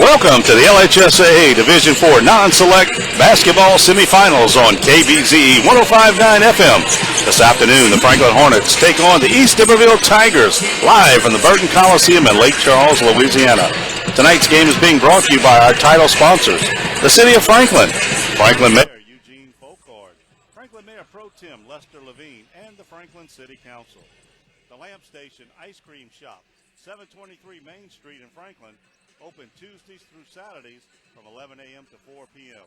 Welcome to the LHSAA Division IV Non-Select Basketball Semifinals on KBZE 105.9 FM. This afternoon, the Franklin Hornets take on the East Iberville Tigers live from the Burton Coliseum in Lake Charles, Louisiana. Tonight's game is being brought to you by our title sponsors, the City of Franklin, Franklin Mayor Eugene Folkard, Franklin Mayor Pro Tem Lester Levine, and the Franklin City Council. The Lamp Station Ice Cream Shop, 723 Main Street in Franklin, open Tuesdays through Saturdays from 11 a.m. to 4 p.m.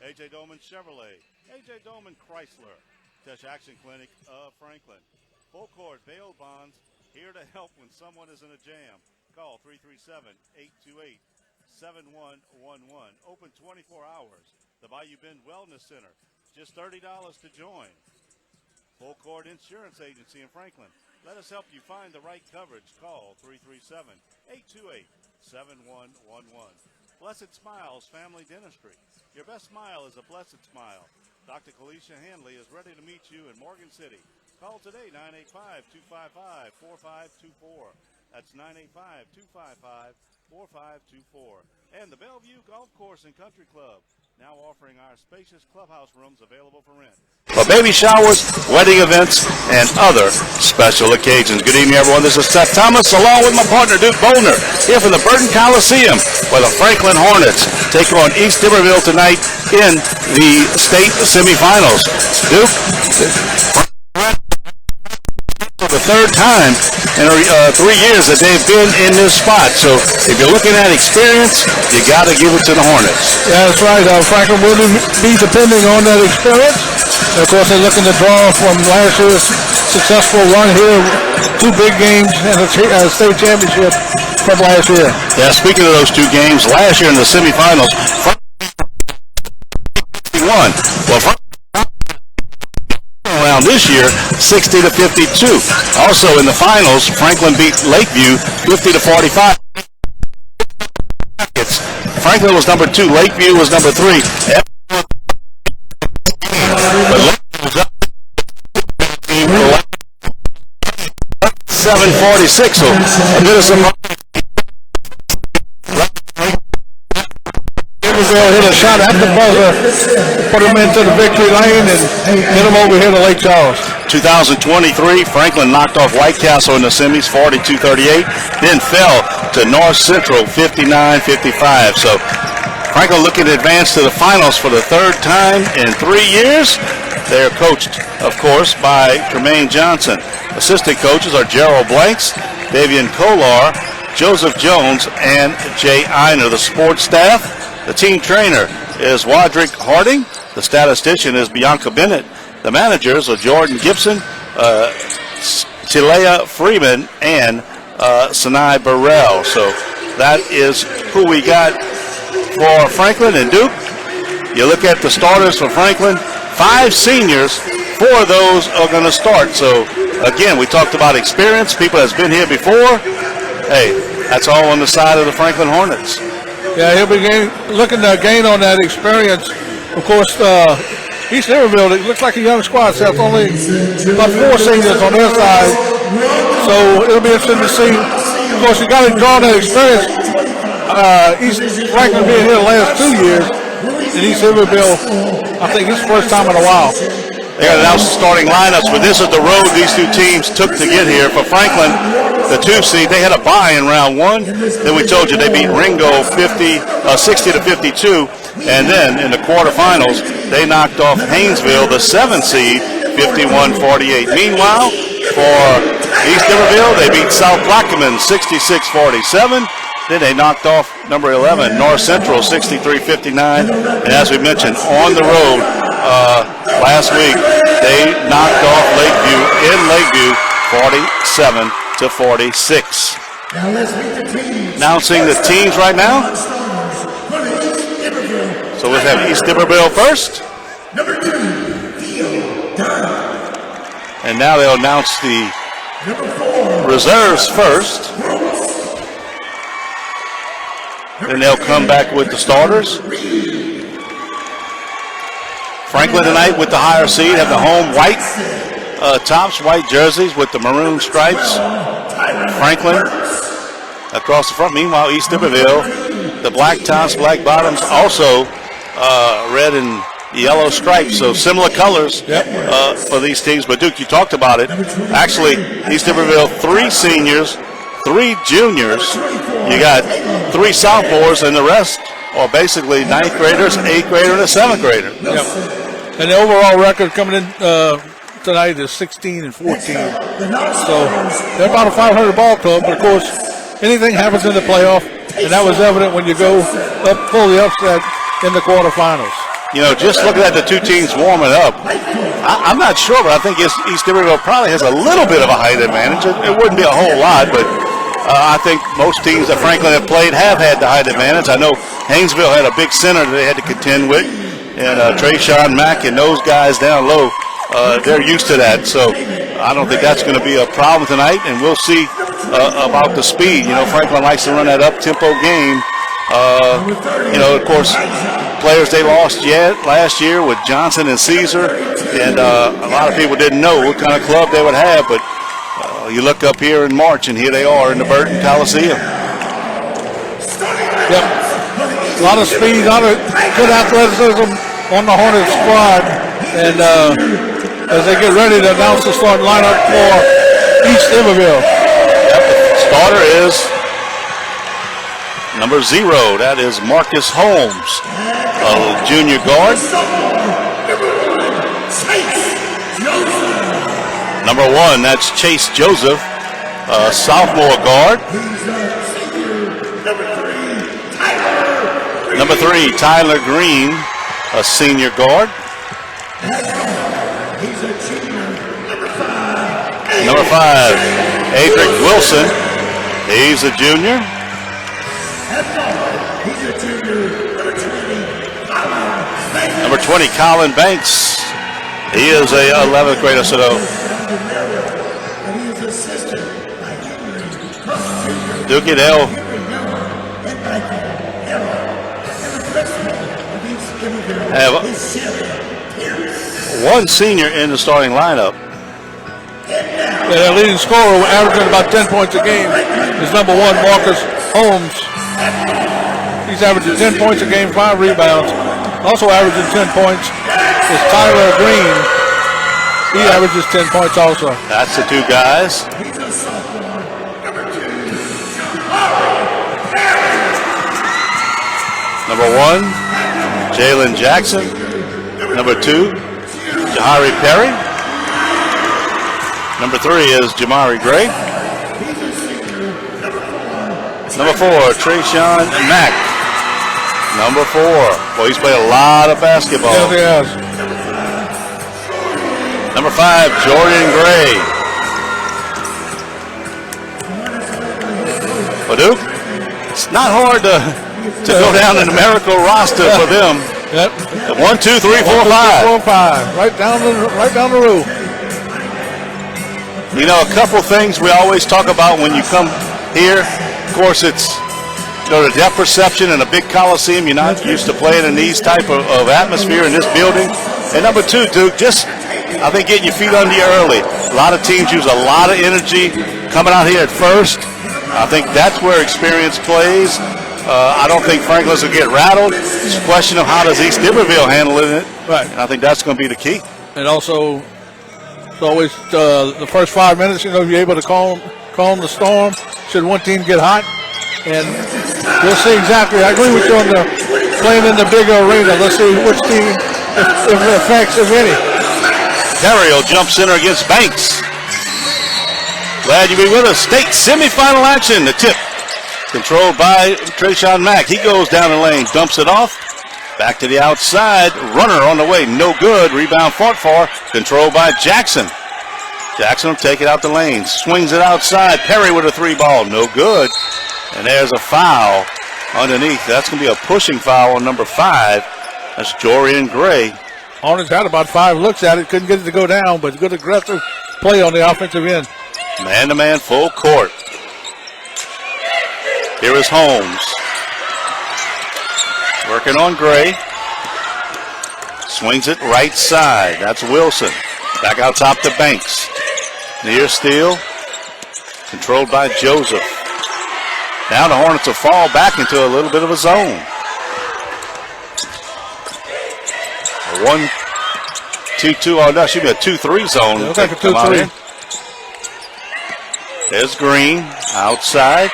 A.J. Doman Chevrolet, A.J. Doman Chrysler, Tesh Action Clinic of Franklin. Folkard Bail Bonds, here to help when someone is in a jam. Call 337-828-7111. Open 24 hours. The Bayou Bend Wellness Center, just $30 to join. Folkard Insurance Agency in Franklin. Let us help you find the right coverage. Call 337-828-7111. Blessed Smiles Family Dentistry. Your best smile is a blessed smile. Dr. Kalisha Hanley is ready to meet you in Morgan City. Call today, 985-255-4524. That's 985-255-4524. And the Bellevue Golf Course and Country Club, now offering our spacious clubhouse rooms available for rent. For baby showers, wedding events, and other special occasions. Good evening, everyone. This is Seth Thomas, along with my partner, Duke Boldner, here from the Burton Coliseum, where the Franklin Hornets take on East Iberville tonight in the state semifinals. Duke, for the third time in 3 years that they've been in this spot. So if you're looking at experience, you got to give it to the Hornets. Yeah, that's right. Franklin will be depending on that experience. And of course, they're looking to draw from last year's successful run here, 2 big games and a state championship from last year. Yeah, speaking of those 2 games, last year in the semifinals, Franklin won. Well, around this year, 60-52. Also in the finals, Franklin beat Lakeview 50-45. Franklin was number 2, Lakeview was number 3. But Lakeview was up 7-46, so a bit of some. Hit a shot at the buzzer, put him into the victory lane, and get him over here to Lake Charles. 2023, Franklin knocked off White Castle in the semis, 42-38, then fell to North Central, 59-55. So Franklin looking to advance to the finals for the 3rd time in 3 years. They are coached, of course, by Tremaine Johnson. Assistant coaches are Gerald Blanks, Davian Kolar, Joseph Jones, and Jay Einer. The sports staff, the team trainer is Wadrick Harding. The statistician is Bianca Bennett. The managers are Jordan Gibson, Tilea Freeman, and Sinai Burrell. So that is who we got for Franklin. And Duke, you look at the starters for Franklin, 5 seniors, 4 of those are going to start. So again, we talked about experience, people that's been here before. Hey, that's all on the side of the Franklin Hornets. Yeah, he'll be looking to gain on that experience. Of course, East Iberville, it looks like a young squad, Seth, only about 4 seniors on their side. So it'll be interesting to see. Of course, you got to draw that experience. East Franklin being here the last 2 years, and East Iberville, I think it's the first time in a while. They got to announce the starting lineups, but this is the road these 2 teams took to get here. For Franklin, the 2 seed, they had a bye in round 1. Then we told you they beat Ringo 60-52. And then in the quarterfinals, they knocked off Haynesville, the 7 seed, 51-48. Meanwhile, for East Iberville, they beat South Plaquemine 66-47. Then they knocked off number 11, North Central, 63-59. And as we mentioned, on the road last week, they knocked off Lakeview in Lakeview 47-46. Announcing the teams right now. So we'll have East Iberville first. And now they'll announce the reserves first. Then they'll come back with the starters. Franklin tonight with the higher seed have the home white tops, white jerseys with the maroon stripes. Franklin across the front. Meanwhile, East Iberville the black tops, black bottoms, also red and yellow stripes, so similar colors for these teams. But Duke, you talked about it. Actually, East Iberville, 3 seniors, 3 juniors. You got 3 sophomores, and the rest are basically 9th graders, 8th grader, and a 7th grader. Yep. And the overall record coming in tonight is 16-14. So they're about a 500 ball club, but of course, anything happens in the playoff, and that was evident when you go up, pull the upset in the quarterfinals. You know, just looking at the 2 teams warming up, I'm not sure, but I think East Iberville probably has a little bit of a height advantage. It wouldn't be a whole lot, but I think most teams that Franklin have played have had the height advantage. I know Haynesville had a big center that they had to contend with, and Trayshawn Mack and those guys down low, they're used to that. So I don't think that's going to be a problem tonight, and we'll see about the speed. You know, Franklin likes to run that up-tempo game. You know, of course, players they lost last year with Johnson and Caesar, and a lot of people didn't know what kind of club they would have, but you look up here in March, and here they are in the Burton Coliseum. Yep. A lot of speed, a lot of good athleticism on the Hornets squad, and as they get ready to announce the starting lineup for East Iberville. Yep. The starter is number 0. That is Marcus Holmes, a junior guard. Number 1, that's Chase Joseph, a sophomore guard. Number 3, Tyler Green, a senior guard. Number 5, Adric Wilson, he's a junior. Number 20, Colin Banks, he is a 11th grader, so Duke, they'll have 1 senior in the starting lineup. Yeah, their leading scorer, averaging about 10 points a game, is number 1, Marcus Holmes. He's averaging 10 points a game, 5 rebounds. Also averaging 10 points is Tyler Green. He averages 10 points also. That's the 2 guys. Number 1, Jalen Jackson. Number 2, Jahari Perry. Number 3 is Jamari Gray. Number 4, Trayshawn Mack. Number 4. Boy, he's played a lot of basketball. Yes, he has. Number 5, Jordan Gray. For Duke, it's not hard to go down the numerical roster for them. Yep. 1, 2, 3, 4, 5. 4, 5. Right down the row. You know, a couple things we always talk about when you come here. Of course, it's the depth perception in a big coliseum. You're not used to playing in these type of atmosphere in this building. And number 2, Duke, just I think getting your feet under you early. A lot of teams use a lot of energy coming out here at first. I think that's where experience plays. I don't think Franklin's will get rattled. It's a question of how does East Iberville handle it. Right. And I think that's going to be the key. And also, it's always the first 5 minutes, you know, you're able to calm the storm should one team get hot. And we'll see exactly. I agree with you on the playing in the bigger arena. Let's see which team, if it affects, if any. Perry will jump center against Banks. Glad you be with us. State semifinal action. The tip controlled by Trayshawn Mack. He goes down the lane, dumps it off. Back to the outside. Runner on the way. No good. Rebound fought for. Controlled by Jackson. Jackson will take it out the lane. Swings it outside. Perry with a 3-ball. No good. And there's a foul underneath. That's going to be a pushing foul on number 5. That's Jorian Gray. Hornets had about 5 looks at it. Couldn't get it to go down, but good aggressive play on the offensive end. Man-to-man full court. Here is Holmes. Working on Gray. Swings it right side. That's Wilson. Back out top to Banks. Near steal. Controlled by Joseph. Now the Hornets will fall back into a little bit of a zone. A 1-2-2. Oh, no, should be a 2-3 zone. Looks like a 2-3. There's Green outside.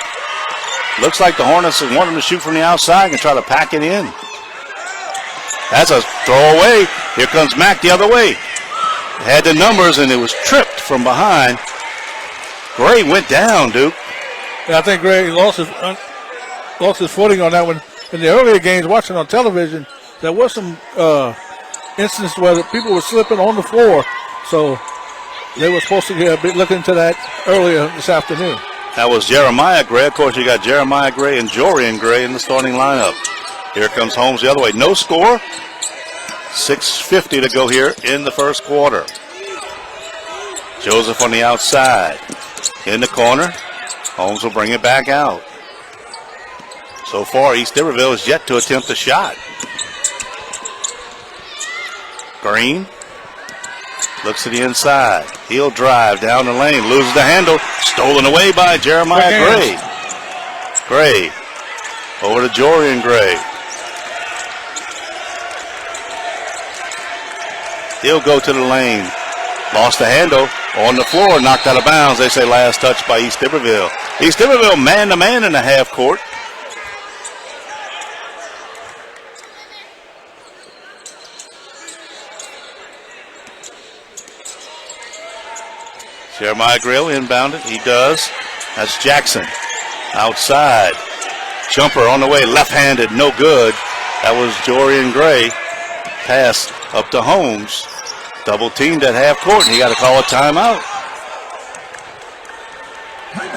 Looks like the Hornets want him to shoot from the outside and try to pack it in. That's a throwaway. Here comes Mack the other way. Had the numbers and it was tripped from behind. Gray went down, Duke. Yeah, I think Gray lost his footing on that one. In the earlier games, watching on television, there was some instances where the people were slipping on the floor. So they were supposed to look into that earlier this afternoon. That was Jeremiah Gray. Of course, you got Jeremiah Gray and Jorian Gray in the starting lineup. Here comes Holmes the other way. No score. 6:50 to go here in the first quarter. Joseph on the outside. In the corner. Holmes will bring it back out. So far, East Iberville is yet to attempt a shot. Green looks to the inside. He'll drive down the lane. Loses the handle. Stolen away by Jeremiah Gray. Gray over to Jorian Gray. He'll go to the lane. Lost the handle on the floor, knocked out of bounds. They say last touch by East Iberville. East Iberville man-to-man in the half court. Jeremiah Gray inbounded. He does. That's Jackson outside. Jumper on the way, left-handed, no good. That was Jorian Gray. Pass up to Holmes. Double teamed at half court, and he got to call a timeout.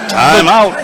Timeout.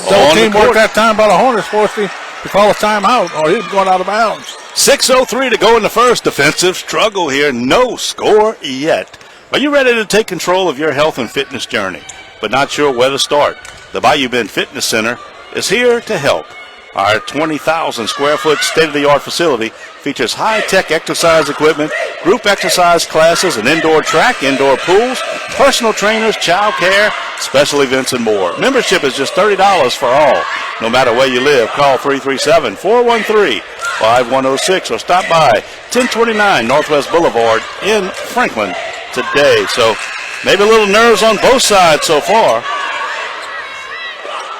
Double team worked that time by the Hornets, forced him to call a timeout, or he was going out of bounds. 6:03 to go in the first. Defensive struggle here. No score yet. Are you ready to take control of your health and fitness journey, but not sure where to start? The Bayou Bend Fitness Center is here to help. Our 20,000 square foot state-of-the-art facility features high-tech exercise equipment, group exercise classes, an indoor track, indoor pools, personal trainers, child care, special events, and more. Membership is just $30 for all. No matter where you live, call 337-413-5106 or stop by 1029 Northwest Boulevard in Franklin today. So maybe a little nerves on both sides so far.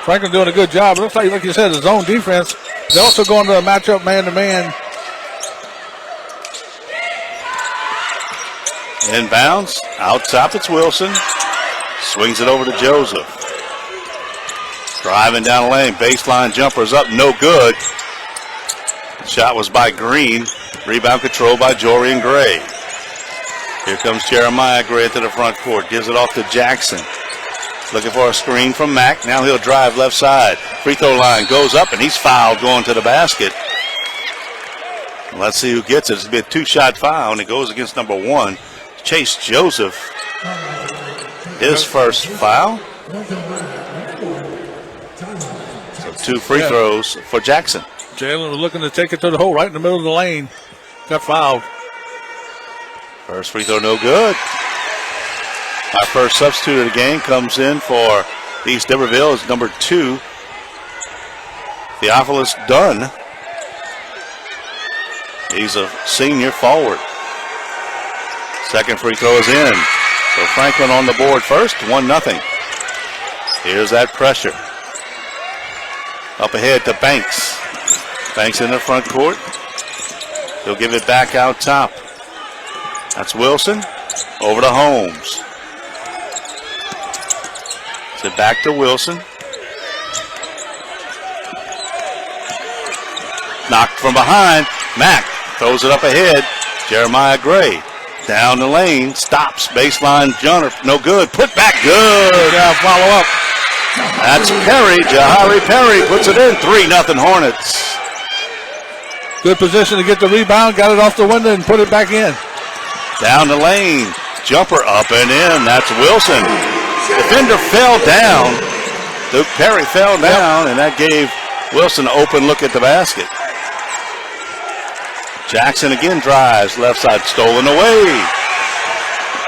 Franklin doing a good job. It looks like you said, the zone defense. They're also going to a matchup man-to-man. Inbounds. Out top, it's Wilson. Swings it over to Joseph. Driving down the lane. Baseline jumper's up. No good. Shot was by Green. Rebound control by Jorian Gray. Here comes Jeremiah Gray to the front court. Gives it off to Jackson. Looking for a screen from Mack. Now he'll drive left side. Free throw line goes up, and he's fouled going to the basket. Let's see who gets it. It's going to be a two-shot foul, and it goes against number 1, Chase Joseph. His first foul. So 2 free throws for Jackson. Jalen was looking to take it to the hole right in the middle of the lane. Got fouled. First free throw, no good. Our first substitute of the game comes in for East Iberville is number 2, Theophilus Dunn. He's a senior forward. Second free throw is in. So Franklin on the board first, 1-0. Here's that pressure. Up ahead to Banks. Banks in the front court. He'll give it back out top. That's Wilson. Over to Holmes. Sit back to Wilson. Knocked from behind. Mack throws it up ahead. Jeremiah Gray down the lane. Stops. Baseline jumper. No good. Put back. Good. Follow up. That's Perry. Jahari Perry puts it in. 3-0 Hornets. Good position to get the rebound. Got it off the window and put it back in. Down the lane. Jumper up and in. That's Wilson. Defender fell down. Luke Perry fell down, and that gave Wilson an open look at the basket. Jackson again drives. Left side stolen away.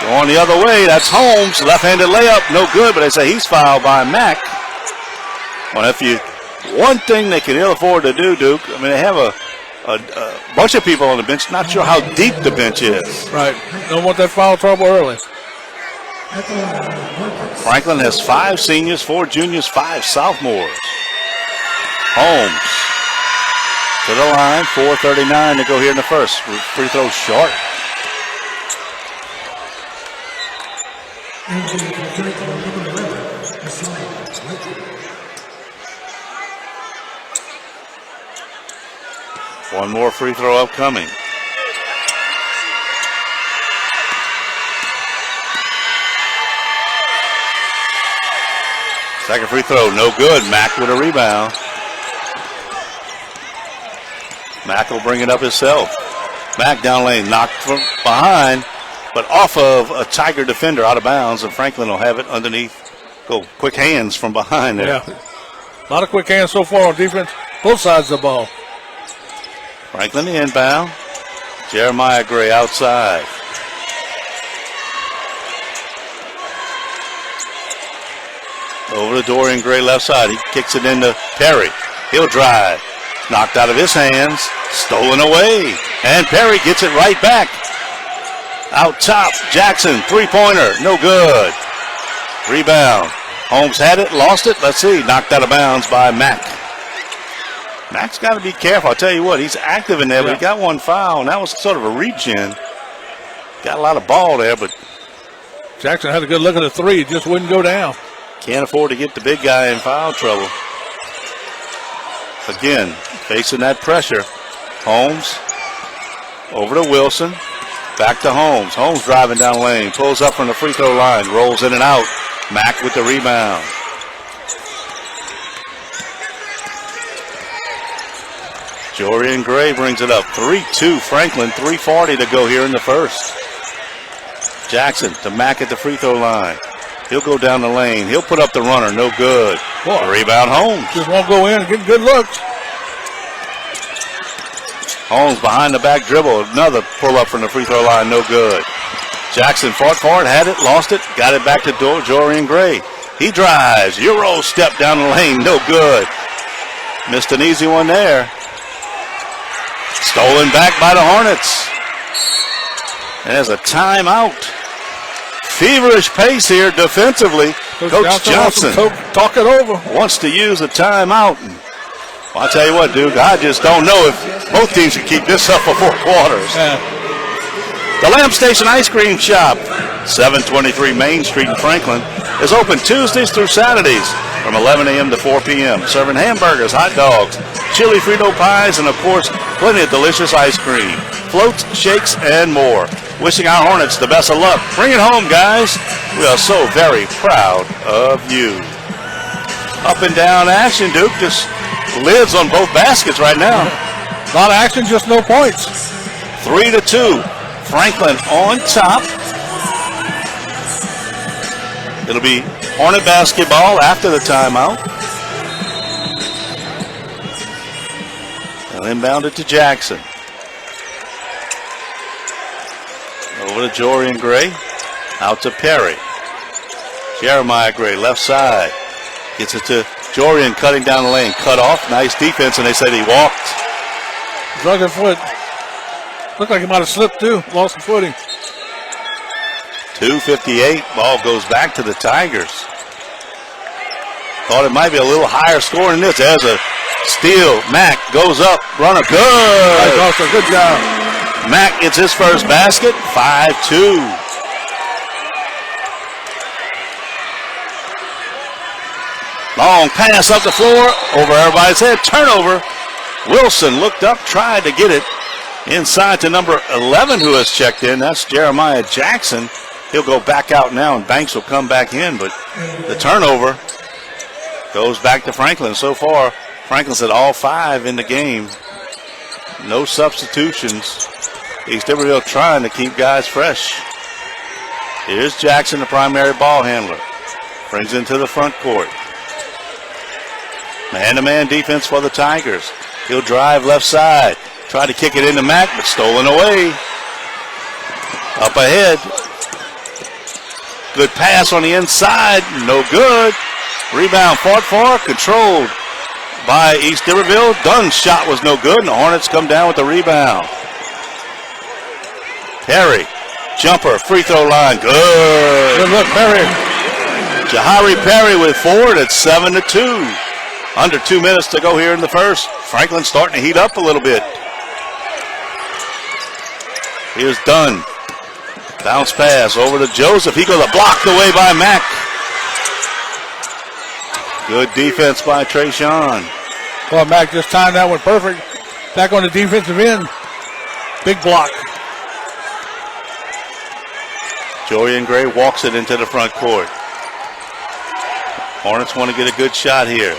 Going the other way. That's Holmes. Left-handed layup. No good, but they say he's fouled by Mack. Well, if you One thing they can ill afford to do, Duke, I mean, they have a bunch of people on the bench. Not sure how deep the bench is. Right. Don't want that foul trouble early. Franklin has 5 seniors, 4 juniors, 5 sophomores. Holmes to the line, 4:39 to go here in the first. Free throw short. One more free throw upcoming. Second free throw, no good. Mack with a rebound. Mack will bring it up himself. Mack down lane, knocked from behind, but off of a Tiger defender out of bounds, and Franklin will have it underneath. Go quick hands from behind there. Yeah. A lot of quick hands so far on defense, both sides of the ball. Franklin the inbound. Jeremiah Gray outside. Over to Dorian Gray left side. He kicks it into Perry. He'll drive. Knocked out of his hands. Stolen away. And Perry gets it right back. Out top. Jackson, three-pointer. No good. Rebound. Holmes had it, lost it. Let's see. Knocked out of bounds by Mack. Mack's got to be careful. I'll tell you what, he's active in there, but he got one foul, and that was sort of a reach-in. Got a lot of ball there, but Jackson had a good look at the three. It just wouldn't go down. Can't afford to get the big guy in foul trouble. Again, facing that pressure. Holmes over to Wilson. Back to Holmes. Holmes driving down lane. Pulls up from the free throw line. Rolls in and out. Mack with the rebound. Jorian Gray brings it up. 3-2 Franklin. 3:40 to go here in the first. Jackson to Mack at the free throw line. He'll go down the lane. He'll put up the runner. No good. Boy, rebound Holmes. Just won't go in and get good looks. Holmes behind the back dribble. Another pull up from the free throw line. No good. Jackson fought for it. Had it. Lost it. Got it back to Jorian Gray. He drives. Euro step down the lane. No good. Missed an easy one there. Stolen back by the Hornets. There's a timeout. Feverish pace here defensively. Coach Johnson talk it over. Wants to use a timeout. Well, I'll tell you what, Duke, I just don't know if both teams can keep this up for 4 quarters. Yeah. The Lamp Station Ice Cream Shop, 723 Main Street in Franklin, is open Tuesdays through Saturdays from 11 a.m. to 4 p.m. Serving hamburgers, hot dogs, chili Frito pies, and of course, plenty of delicious ice cream, floats, shakes, and more. Wishing our Hornets the best of luck. Bring it home, guys. We are so very proud of you. Up and down action, Duke. Just lids on both baskets right now. A lot of action, just no points. 3-2. Franklin on top. It'll be Hornet basketball after the timeout. They'll inbound it to Jackson. Over to Jorian Gray. Out to Perry. Jeremiah Gray, left side. Gets it to Jorian, cutting down the lane. Cut off. Nice defense, and they said he walked. Drug a foot. Looked like he might have slipped too. Lost some footing. 2:58. Ball goes back to the Tigers. Thought it might be a little higher score than this. There's a steal. Mack goes up. Runner good. Nice, also, good job. Mack gets his first basket. 5-2. Long pass up the floor. Over everybody's head. Turnover. Wilson looked up, tried to get it inside to number 11 who has checked in. That's Jeremiah Jackson. He'll go back out now, and Banks will come back in. But the turnover goes back to Franklin. So far, Franklin's at all 5 in the game. No substitutions. East Iberville trying to keep guys fresh. Here's Jackson, the primary ball handler. Brings into the front court. Man-to-man defense for the Tigers. He'll drive left side. Try to kick it into Mack, but stolen away. Up ahead. Good pass on the inside. No good. Rebound fought for. Controlled by East Iberville. Dunn's shot was no good, and the Hornets come down with the rebound. Perry, jumper, free throw line, good. Good look, Perry. Jahari Perry with 4, and it's 7-2. Under 2 minutes to go here in the first. Franklin starting to heat up a little bit. Here's Dunn. Bounce pass over to Joseph. He goes blocked away by Mack. Good defense by Trayshawn. Well, Mack just timed that one perfect. Back on the defensive end. Big block. Jorian Gray walks it into the front court. Hornets want to get a good shot here.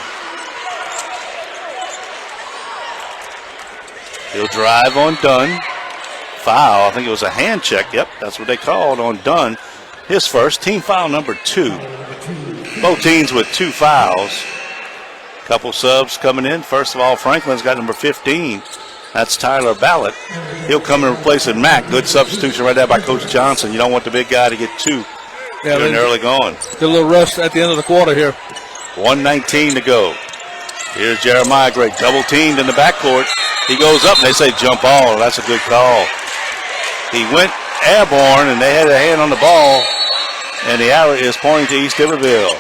He'll drive on Dunn. Foul. I think it was a hand check. Yep, that's what they called on Dunn. His first, team foul number 2. Both teams with 2 fouls. Couple subs coming in. First of all, Franklin's got number 15. That's Tyler Ballett. He'll come and replace Mack. Good substitution right there by Coach Johnson. You don't want the big guy to get 2. Yeah, getting early going. Get a little rust at the end of the quarter here. 1:19 to go. Here's Jeremiah Gray, double teamed in the backcourt. He goes up and they say jump ball. That's a good call. He went airborne and they had a hand on the ball. And the arrow is pointing to East Iberville.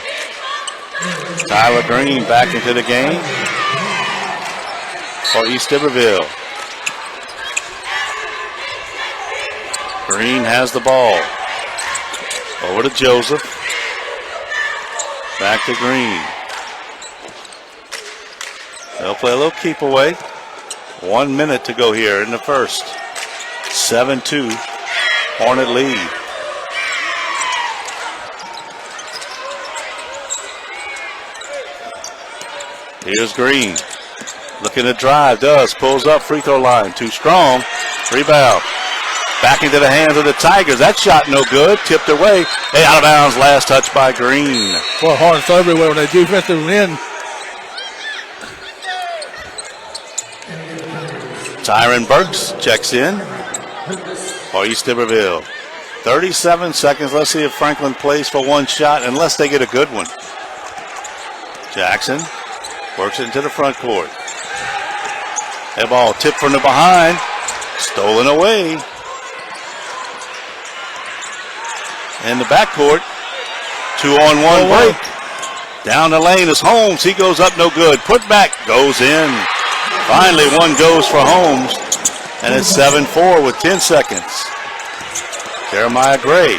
Tyler Green back into the game for East Iberville. Green has the ball. Over to Joseph. Back to Green. They'll play a little keep away. 1 minute to go here in the first. 7-2. Hornet lead. Here's Green. Looking to drive. Does. Pulls up. Free throw line. Too strong. Rebound. Back into the hands of the Tigers. That shot no good. Tipped away. Hey, out of bounds. Last touch by Green. Boy, Hornets everywhere when they defensive end. Tyron Burks checks in for East Iberville. 37 seconds. Let's see if Franklin plays for one shot unless they get a good one. Jackson works it into the front court. That ball tipped from the behind. Stolen away. In the backcourt. 2-on-1 break. Down the lane is Holmes. He goes up, no good. Put back, goes in. Finally, one goes for Holmes. And it's 7-4 with 10 seconds. Jeremiah Gray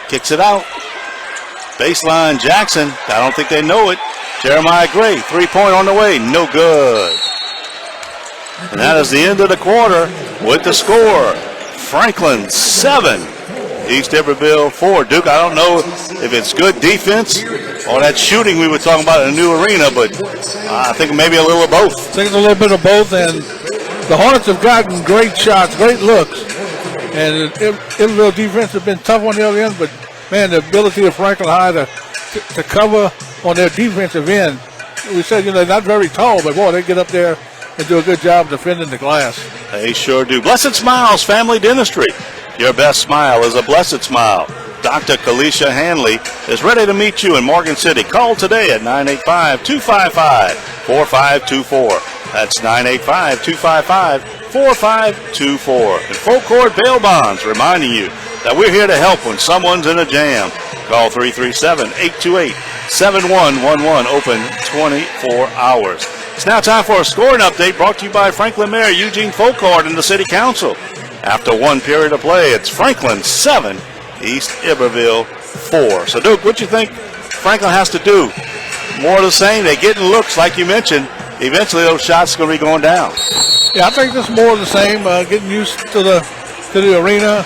kicks it out. Baseline Jackson. I don't think they know it. Jeremiah Gray, 3-point on the way. No good. And that is the end of the quarter with the score. Franklin 7, East Iberville 4. Duke, I don't know if it's good defense or that shooting we were talking about in the new arena, but I think maybe a little of both. I think it's a little bit of both, and the Hornets have gotten great shots, great looks. And Iberville defense has been tough on the other end, but, man, the ability of Franklin High to cover on their defensive end. We said, they're not very tall, but, boy, they get up there and do a good job defending the glass. They sure do. Blessed Smiles Family Dentistry. Your best smile is a blessed smile. Dr. Kalisha Hanley is ready to meet you in Morgan City. Call today at 985-255-4524. That's 985-255-4524. And Full Court Bail Bonds reminding you that we're here to help when someone's in a jam. Call 337-828-7111. Open 24 hours. It's now time for a scoring update brought to you by Franklin Mayor Eugene Folkard and the City Council. After one period of play, it's Franklin 7, East Iberville 4. So, Duke, what do you think Franklin has to do? More of the same. They're getting looks, like you mentioned. Eventually, those shots are going to be going down. Yeah, I think this is more of the same, getting used to the arena.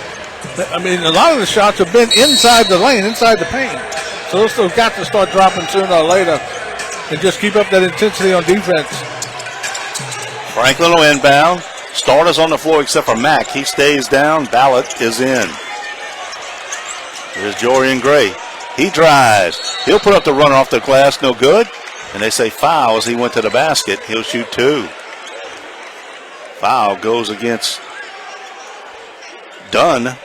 I mean, a lot of the shots have been inside the lane, inside the paint. So those have got to start dropping sooner or later and just keep up that intensity on defense. Franklin will inbound. Starters on the floor except for Mack. He stays down. Ballot is in. Here's Jorian Gray. He drives. He'll put up the runner off the glass. No good. And they say foul as he went to the basket. He'll shoot 2. Foul goes against Dunn.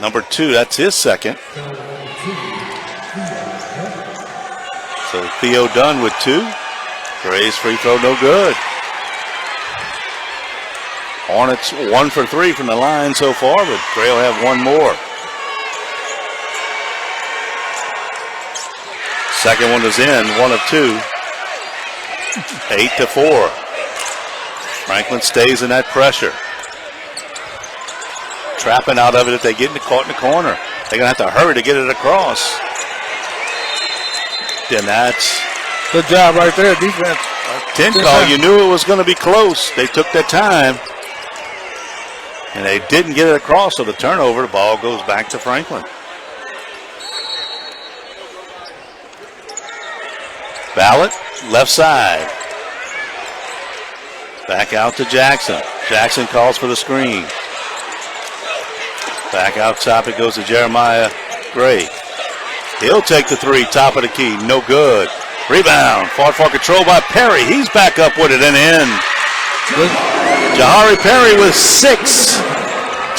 Number 2. That's his second. Theo Dunn with 2. Gray's free throw no good. Hornets 1 for 3 from the line so far, but Gray will have one more. Second one is in, 1 of 2. 8-4. Franklin stays in that pressure. Trapping out of it if they get caught in the corner. They're going to have to hurry to get it across. Then that's good job right there, defense. 10 call. You knew it was going to be close. They took their time. And they didn't get it across, so the turnover, the ball goes back to Franklin. Ballot, left side. Back out to Jackson. Jackson calls for the screen. Back out top, it goes to Jeremiah Gray. He'll take the 3, top of the key, no good. Rebound, fought for control by Perry. He's back up with it and in. Jahari Perry with 6.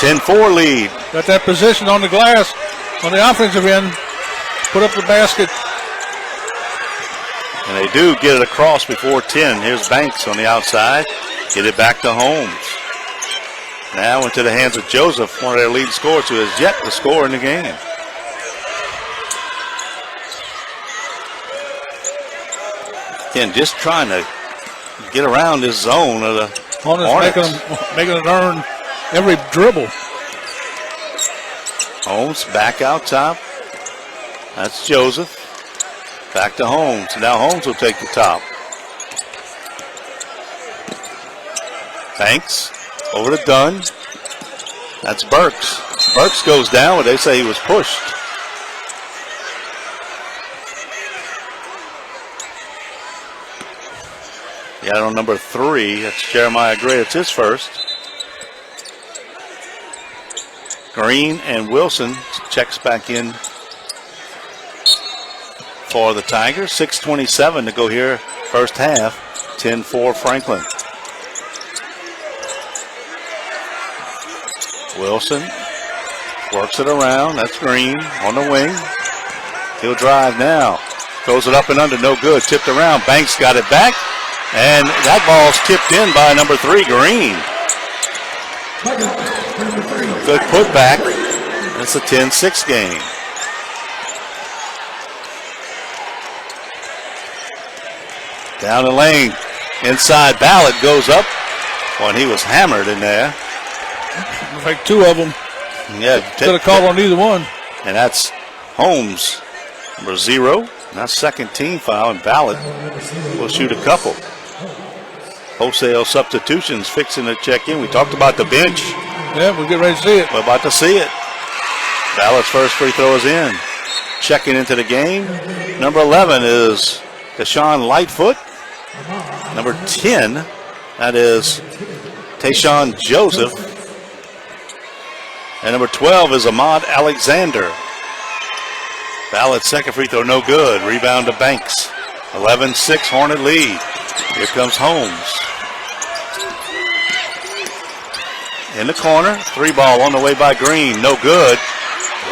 10-4 lead. Got that position on the glass on the offensive end. Put up the basket. And they do get it across before 10. Here's Banks on the outside. Get it back to Holmes. Now into the hands of Joseph, one of their lead scorers who has yet to score in the game. Again, just trying to get around this zone of the Hornets. Making them earn every dribble. Holmes back out top. That's Joseph. Back to Holmes. Now Holmes will take the top. Banks over to Dunn. That's Burks. Burks goes down, but they say he was pushed. Yeah, on number 3, that's Jeremiah Gray. It's his first. Green and Wilson checks back in for the Tigers. 6:27 to go here, first half. 10-4 Franklin. Wilson works it around. That's Green on the wing. He'll drive now. Throws it up and under, no good. Tipped around. Banks got it back. And that ball's tipped in by number 3, Green. Good putback. It's a 10-6 game. Down the lane. Inside, Ballard goes up. When he was hammered in there. Like 2 of them. Yeah. Could have called on either one. And that's Holmes, number 0. That's second team foul, and Ballard will shoot a couple. Wholesale substitutions fixing to check in. We talked about the bench. Yeah, we're getting ready to see it. We're about to see it. Ballard's first free throw is in. Checking into the game. Number 11 is Deshaun Lightfoot. Number 10, that is Tayshawn Joseph. And number 12 is Ahmad Alexander. Ballard's second free throw, no good. Rebound to Banks. 11-6 Hornet lead. Here comes Holmes. In the corner, 3 ball on the way by Green, no good.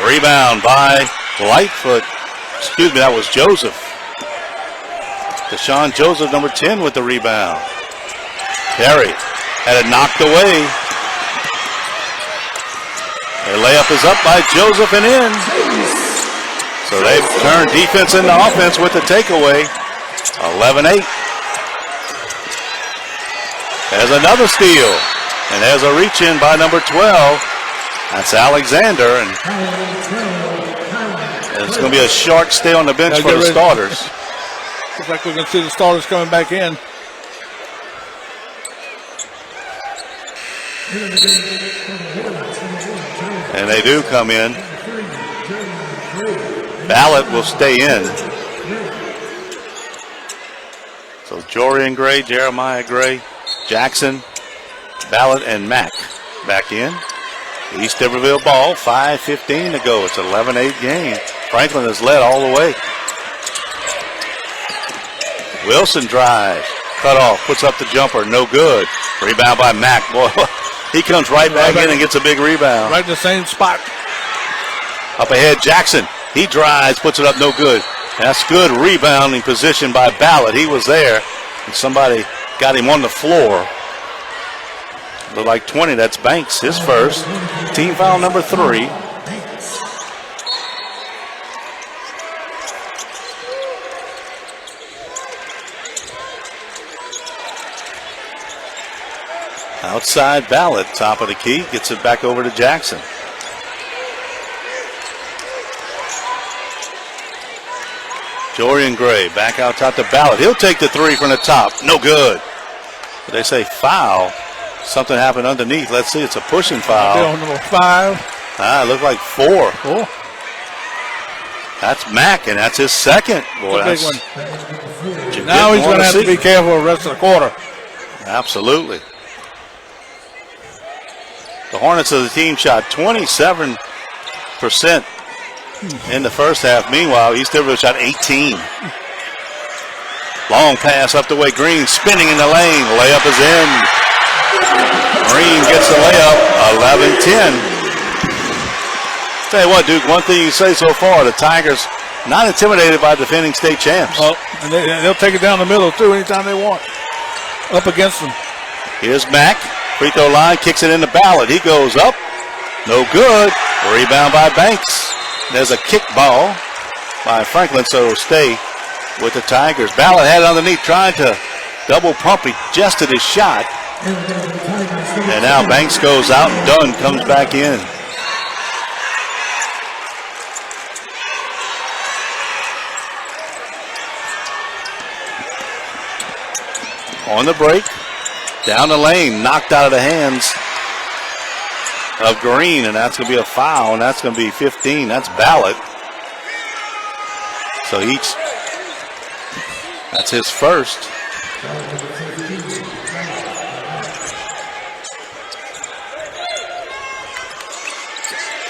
Rebound by Lightfoot. Excuse me, that was Joseph. Deshaun Joseph, number 10 with the rebound. Perry had it knocked away. The layup is up by Joseph and in. So they've turned defense into offense with the takeaway. 11-8. There's another steal. And there's a reach in by number 12. That's Alexander. And it's going to be a short stay on the bench for the starters. Looks like we're going to see the starters coming back in. And they do come in. Ballot will stay in. So Jorian Gray, Jeremiah Gray, Jackson, Ballot, and Mack back in. East Iberville ball, 5:15 to go. It's an 11-8 game. Franklin has led all the way. Wilson drives, cut off, puts up the jumper, no good. Rebound by Mack. Boy, he comes right back in and gets a big rebound. Right in the same spot. Up ahead, Jackson. He drives, puts it up, no good. That's good rebounding position by Ballard. He was there, and somebody got him on the floor. Look like 20. That's Banks, his first. Team foul number 3. Outside Ballard, top of the key, gets it back over to Jackson. Jorian Gray back out top to Ballard. He'll take the 3 from the top. No good. But they say foul. Something happened underneath. Let's see. It's a pushing foul. Number 5. It looked like 4. That's Mack, and that's his second. Boy, that's a big one. Now he's going to have to be careful the rest of the quarter. Absolutely. The Hornets of the team shot 27% in the first half. Meanwhile, East Iberville shot 18. Long pass up the way. Green spinning in the lane. Layup is in. Green gets the layup. 11-10. Tell you what, Duke, one thing you say so far, the Tigers not intimidated by defending state champs. Oh, and they'll take it down the middle, too, anytime they want. Up against them. Here's Mack. Free throw line, kicks it into Ballard. He goes up. No good. Rebound by Banks. There's a kick ball by Franklin, so it'll stay with the Tigers. Ballard had it underneath, trying to double pump. He adjusted his shot. And now Banks goes out and Dunn comes back in. On the break. Down the lane, knocked out of the hands of Green, and that's going to be a foul, and that's going to be 15. That's Ballard. So that's his first.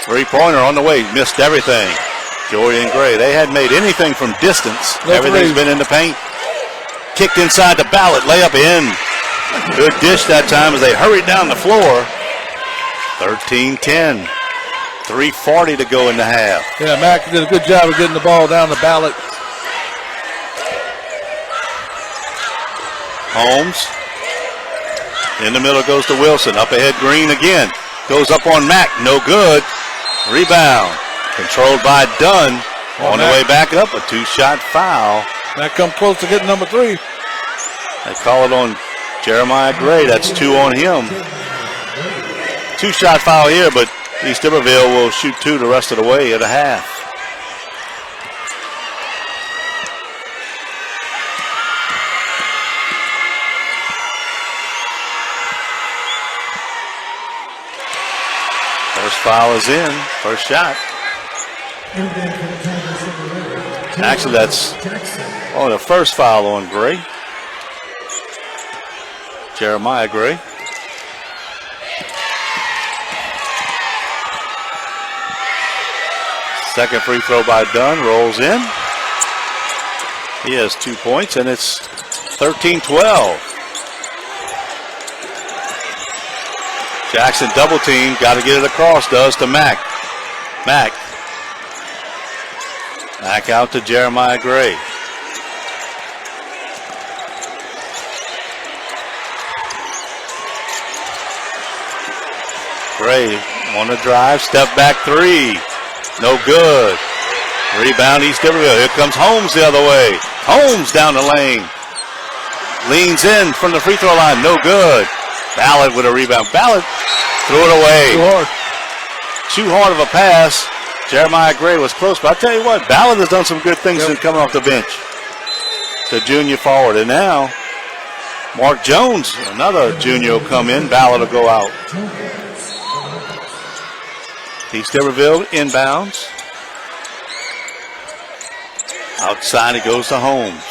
Three-pointer on the way, missed everything. Jorian Gray, they hadn't made anything from distance. Everything's been in the paint. Kicked inside the Ballard, layup in. Good dish that time as they hurried down the floor. 13-10. 3:40 to go in the half. Yeah, Mack did a good job of getting the ball down the Ballard. Holmes. In the middle goes to Wilson. Up ahead, Green again. Goes up on Mack. No good. Rebound. Controlled by Dunn. On the way back up, a 2-shot foul. Mack come close to getting number 3. They call it on Jeremiah Gray. That's 2 on him. 2-shot foul here, but East Iberville will shoot 2 the rest of the way at a half. First foul is in. First shot. Actually, that's the first foul on Gray. Jeremiah Gray. Second free throw by Dunn, rolls in. He has 2 points, and it's 13-12. Jackson double team, got to get it across, does to Mack. Mack out to Jeremiah Gray. Gray on the drive, step back 3. No good. Rebound East Iberville. Here comes Holmes the other way. Holmes down the lane. Leans in from the free throw line. No good. Ballard with a rebound. Ballard threw it away. Too hard of a pass. Jeremiah Gray was close, but I tell you what, Ballard has done some good things since coming off the bench. The junior forward. And now, Mark Jones, another junior, will come in. Ballard will go out. East Iberville inbounds. Outside it goes to Holmes.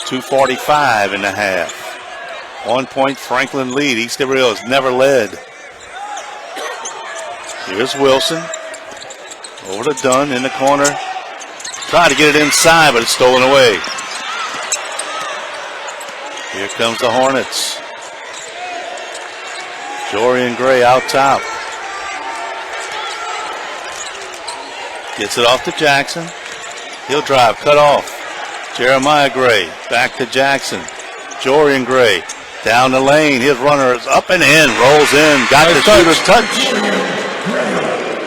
2:45 in the half. 1 point Franklin lead. East Iberville has never led. Here's Wilson. Over to Dunn in the corner. Tried to get it inside, but it's stolen away. Here comes the Hornets. Jorian Gray out top. Gets it off to Jackson. He'll drive, cut off. Jeremiah Gray back to Jackson. Jorian Gray down the lane. His runner is up and in, rolls in, got the shooter's touch.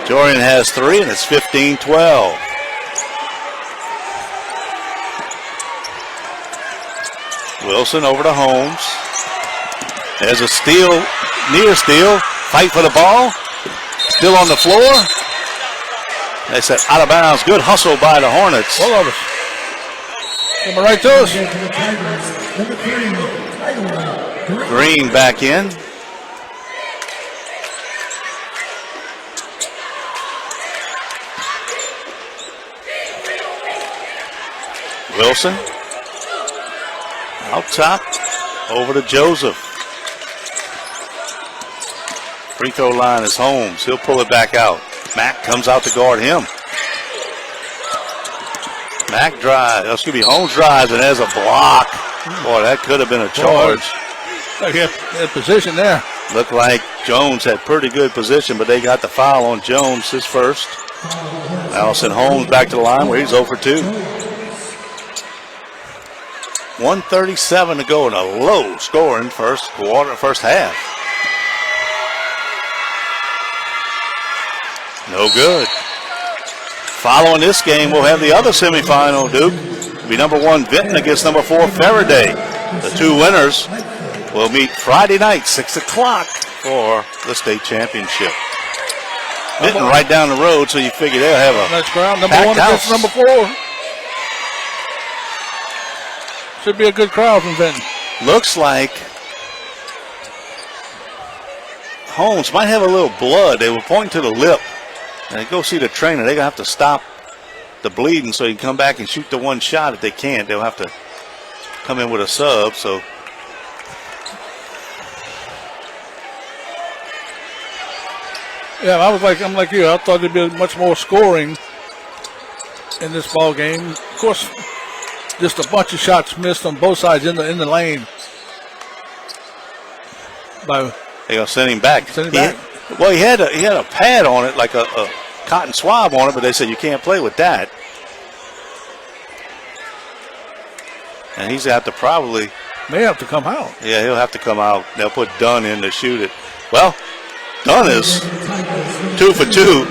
Jorian has 3, and it's 15-12. Wilson over to Holmes. There's a steal, near steal. Fight for the ball. Still on the floor. They said out of bounds. Good hustle by the Hornets. All of us. Coming right to us. Green back in. Wilson. Out top. Over to Joseph. Free throw line is Holmes. He'll pull it back out. Mack comes out to guard him. Mack drives. Excuse me, Holmes drives, and there's a block. Boy, that could have been a charge. Boy, position there. Looked like Jones had pretty good position, but they got the foul on Jones, his first. Allison Holmes back to the line where he's 0 for 2. 1:37 to go in a low scoring first quarter, first half. No good. Following this game, we'll have the other semifinal, Duke. It'll be number 1 Vinton against number 4 Faraday. The 2 winners will meet Friday night, 6 o'clock for the state championship. Vinton right down the road, so you figure they'll have a next round, number packed 1 house. against number 4. Should be a good crowd from Vinton. Looks like Holmes might have a little blood. They were pointing to the lip. And go see the trainer. They're going to have to stop the bleeding so he can come back and shoot the one shot. If they can't, they'll have to come in with a sub. So yeah, I'm like you. I thought there'd be much more scoring in this ball game. Of course, just a bunch of shots missed on both sides in the lane. They're going to send him back. Send him back. Well, he had a pad on it, like a cotton swab on it, but they said you can't play with that. And he's going to have to probably. May have to come out. Yeah, he'll have to come out. They'll put Dunn in to shoot it. Well, Dunn is 2 for 2.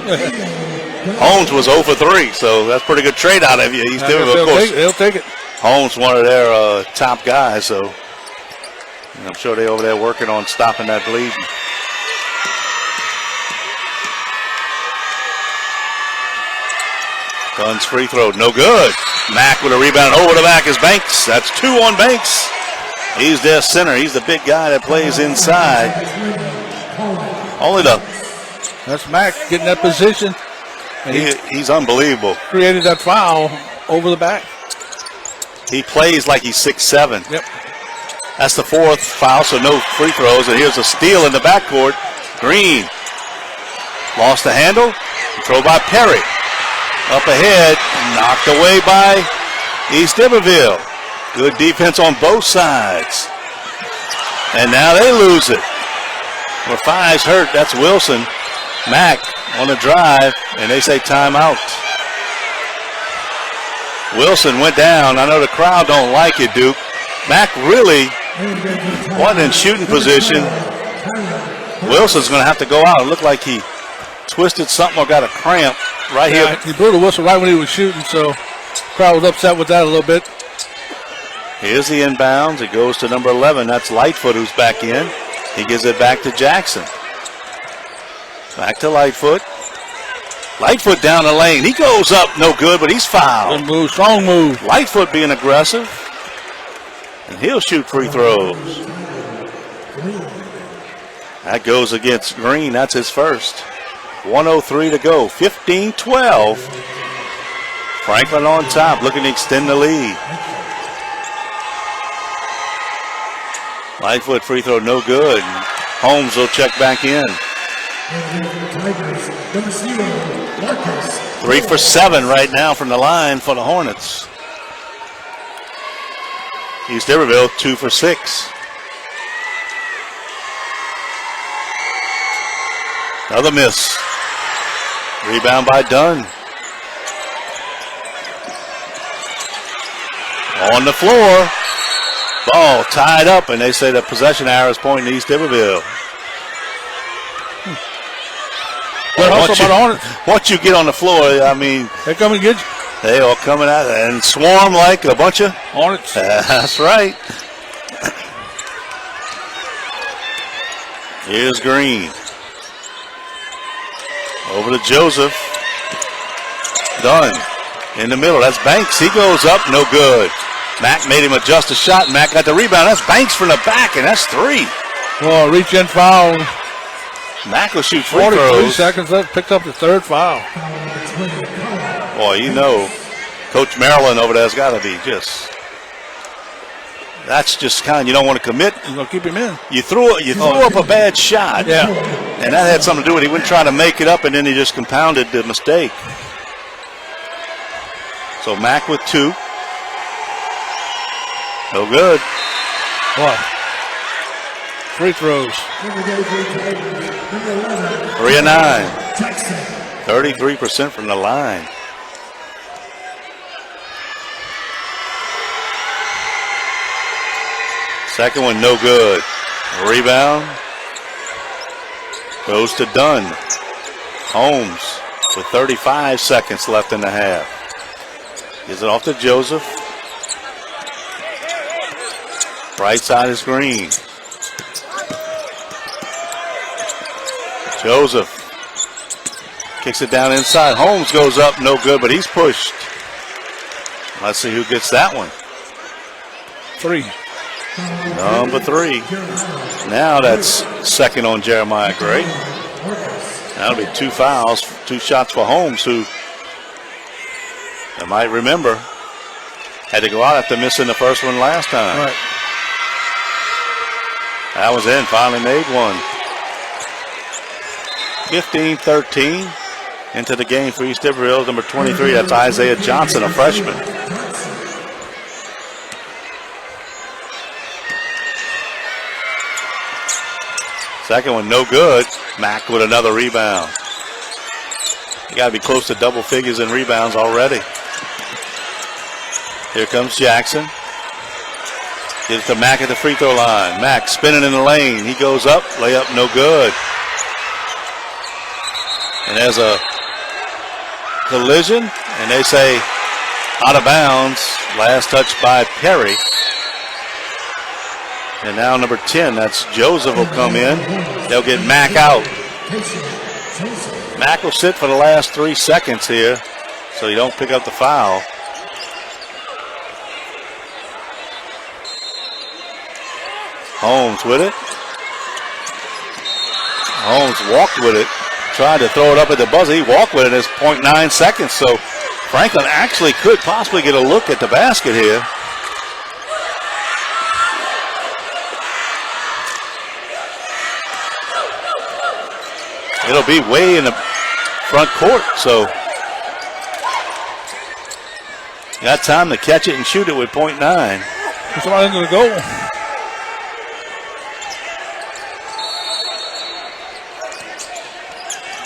Holmes was 0 for 3, so that's a pretty good trade out of you. He's doing, of course. He'll take it. Holmes, one of their top guys, so I'm sure they're over there working on stopping that bleeding. Dunn's free throw, no good. Mack with a rebound over the back is Banks. That's 2 on Banks. He's their center. He's the big guy that plays inside. That's Mack getting that position. And he's unbelievable. Created that foul over the back. He plays like he's 6'7". Yep. That's the 4th foul, so no free throws. And here's a steal in the backcourt. Green lost the handle. Throw by Perry. Up ahead, knocked away by East Iberville. Good defense on both sides. And now they lose it. Where 5's hurt, that's Wilson. Mack on the drive, and they say timeout. Wilson went down. I know the crowd don't like it, Duke. Mack really wasn't in shooting position. Wilson's going to have to go out. It looked like he twisted something or got a cramp right here. He blew the whistle right when he was shooting, so the crowd was upset with that a little bit. Here's the inbounds. It goes to number 11. That's Lightfoot who's back in. He gives it back to Jackson. Back to Lightfoot. Lightfoot down the lane. He goes up, no good, but he's fouled. Good move, strong move. Lightfoot being aggressive. And he'll shoot free throws. That goes against Green. That's his first. 1:03 to go. 15-12. Franklin on top, looking to extend the lead. Lightfoot free throw, no good. Holmes will check back in. 3 for 7 right now from the line for the Hornets. East Iberville 2 for 6. Another miss. Rebound by Dunn. on the floor. Ball tied up, and they say the possession arrow is pointing to East Iberville. Once you get on the floor, I mean, they come and get you. They all coming out and swarm like a bunch of Hornets. That's right. Here's Green. Over to Joseph. Dunn in the middle. That's Banks. He goes up, no good. Mack made him adjust the shot. Mack got the rebound. That's Banks from the back, and that's 3. Well, reach in foul. Mack will shoot free 43 throws. seconds left. Picked up the 3rd foul. Boy, you know, Coach Maryland over there has got to be just. That's just kind of, you don't want to commit. You're going to keep him in. You threw up a bad shot. Yeah. And that had something to do with it. He wouldn't try to make it up, and then he just compounded the mistake. So Mack with 2. No good. What? Free throws. 3 of 9. 33% from the line. Second one, no good. Rebound goes to Dunn. Holmes with 35 seconds left in the half. Gives it off to Joseph. Right side is Green. Joseph kicks it down inside. Holmes goes up, no good, but he's pushed. Let's see who gets that one. 3. Number 3. Now that's second on Jeremiah Gray. That'll be 2 fouls, 2 shots for Holmes, who I might remember had to go out after missing the first one last time. Right. That was in, finally made one. 15-13 into the game for East Iberville. Number 23, that's Isaiah Johnson, a freshman. Second one, no good. Mack with another rebound. You got to be close to double figures in rebounds already. Here comes Jackson. Gives to Mack at the free throw line. Mack spinning in the lane. He goes up, layup, no good. And there's a collision, and they say out of bounds. Last touch by Perry. And now number 10, that's Joseph, will come in. They'll get Mack out. Mack will sit for the last 3 seconds here, so you don't pick up the foul. Holmes with it. Holmes walked with it. Tried to throw it up at the buzzer. He walked with it. It's 0.9 seconds, so Franklin actually could possibly get a look at the basket here. It'll be way in the front court, so got time to catch it and shoot it with 0.9. Somebody's going to go.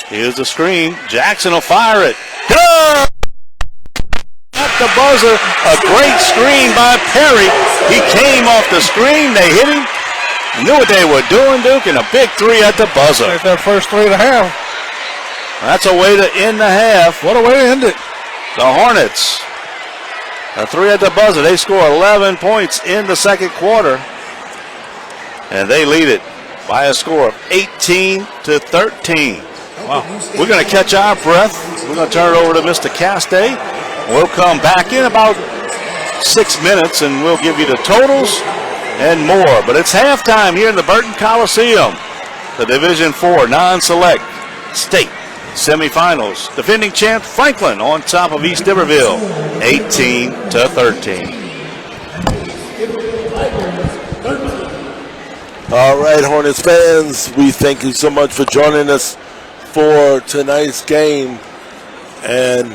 Here's the screen. Jackson will fire it. Good! At the buzzer, a great screen by Perry. He came off the screen. They hit him. Knew what they were doing, Duke, and a big 3 at the buzzer. That's their first 3 and a half. That's a way to end the half. What a way to end it. The Hornets, a 3 at the buzzer. They score 11 points in the second quarter, and they lead it by a score of 18-13. Wow. We're going to catch our breath. We're going to turn it over to Mr. Castay. We'll come back in about 6 minutes, and we'll give you the totals and more. But it's halftime here in the Burton Coliseum. The Division IV non-select state semifinals. Defending champ Franklin on top of East Iberville, 18-13. All right, Hornets fans, we thank you so much for joining us for tonight's game. And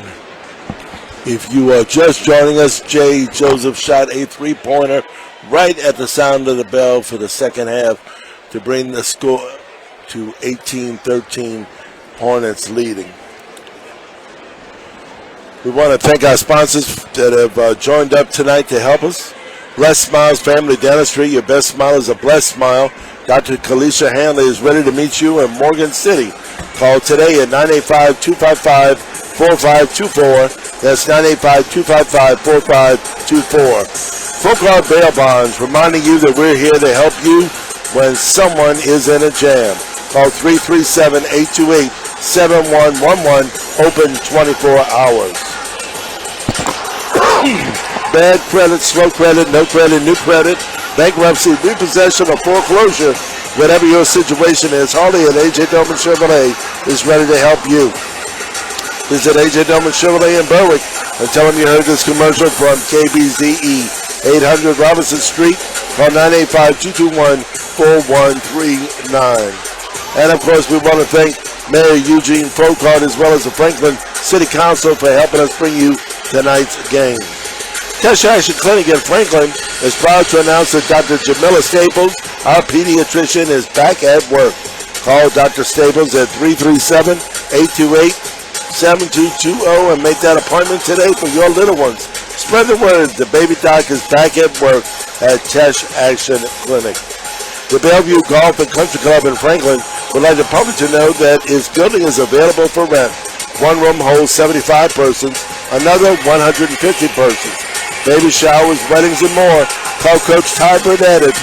if you are just joining us, Jay Joseph shot a 3-pointer right at the sound of the bell for the second half to bring the score to 18-13, Hornets leading. We want to thank our sponsors that have joined up tonight to help us. Blessed Smiles Family Dentistry. Your best smile is a blessed smile. Dr. Kalisha Hanley is ready to meet you in Morgan City. Call today at 985-255-4524. That's 985-255-4524. Folklore Bail Bonds, reminding you that we're here to help you when someone is in a jam. Call 337-828-7111, open 24 hours. Bad credit, slow credit, no credit, new credit, bankruptcy, repossession, or foreclosure, whatever your situation is, Harley at A.J. Doman Chevrolet is ready to help you. Visit A.J. Doman Chevrolet in Berwick and tell them you heard this commercial from KBZE. 800 Robinson Street, call 985-221-4139. And of course, we want to thank Mayor Eugene Folkart as well as the Franklin City Council for helping us bring you tonight's game. Cash Action Clinic in Franklin is proud to announce that Dr. Jamila Staples, our pediatrician, is back at work. Call Dr. Staples at 337-828-7220 and make that appointment today for your little ones. Spread the word. The baby doc is back at work at Cash Action Clinic. The Bellevue Golf and Country Club in Franklin would like the public to know that its building is available for rent. One room holds 75 persons, another 150 persons. Baby showers, weddings, and more. Call Coach Ty Burnett at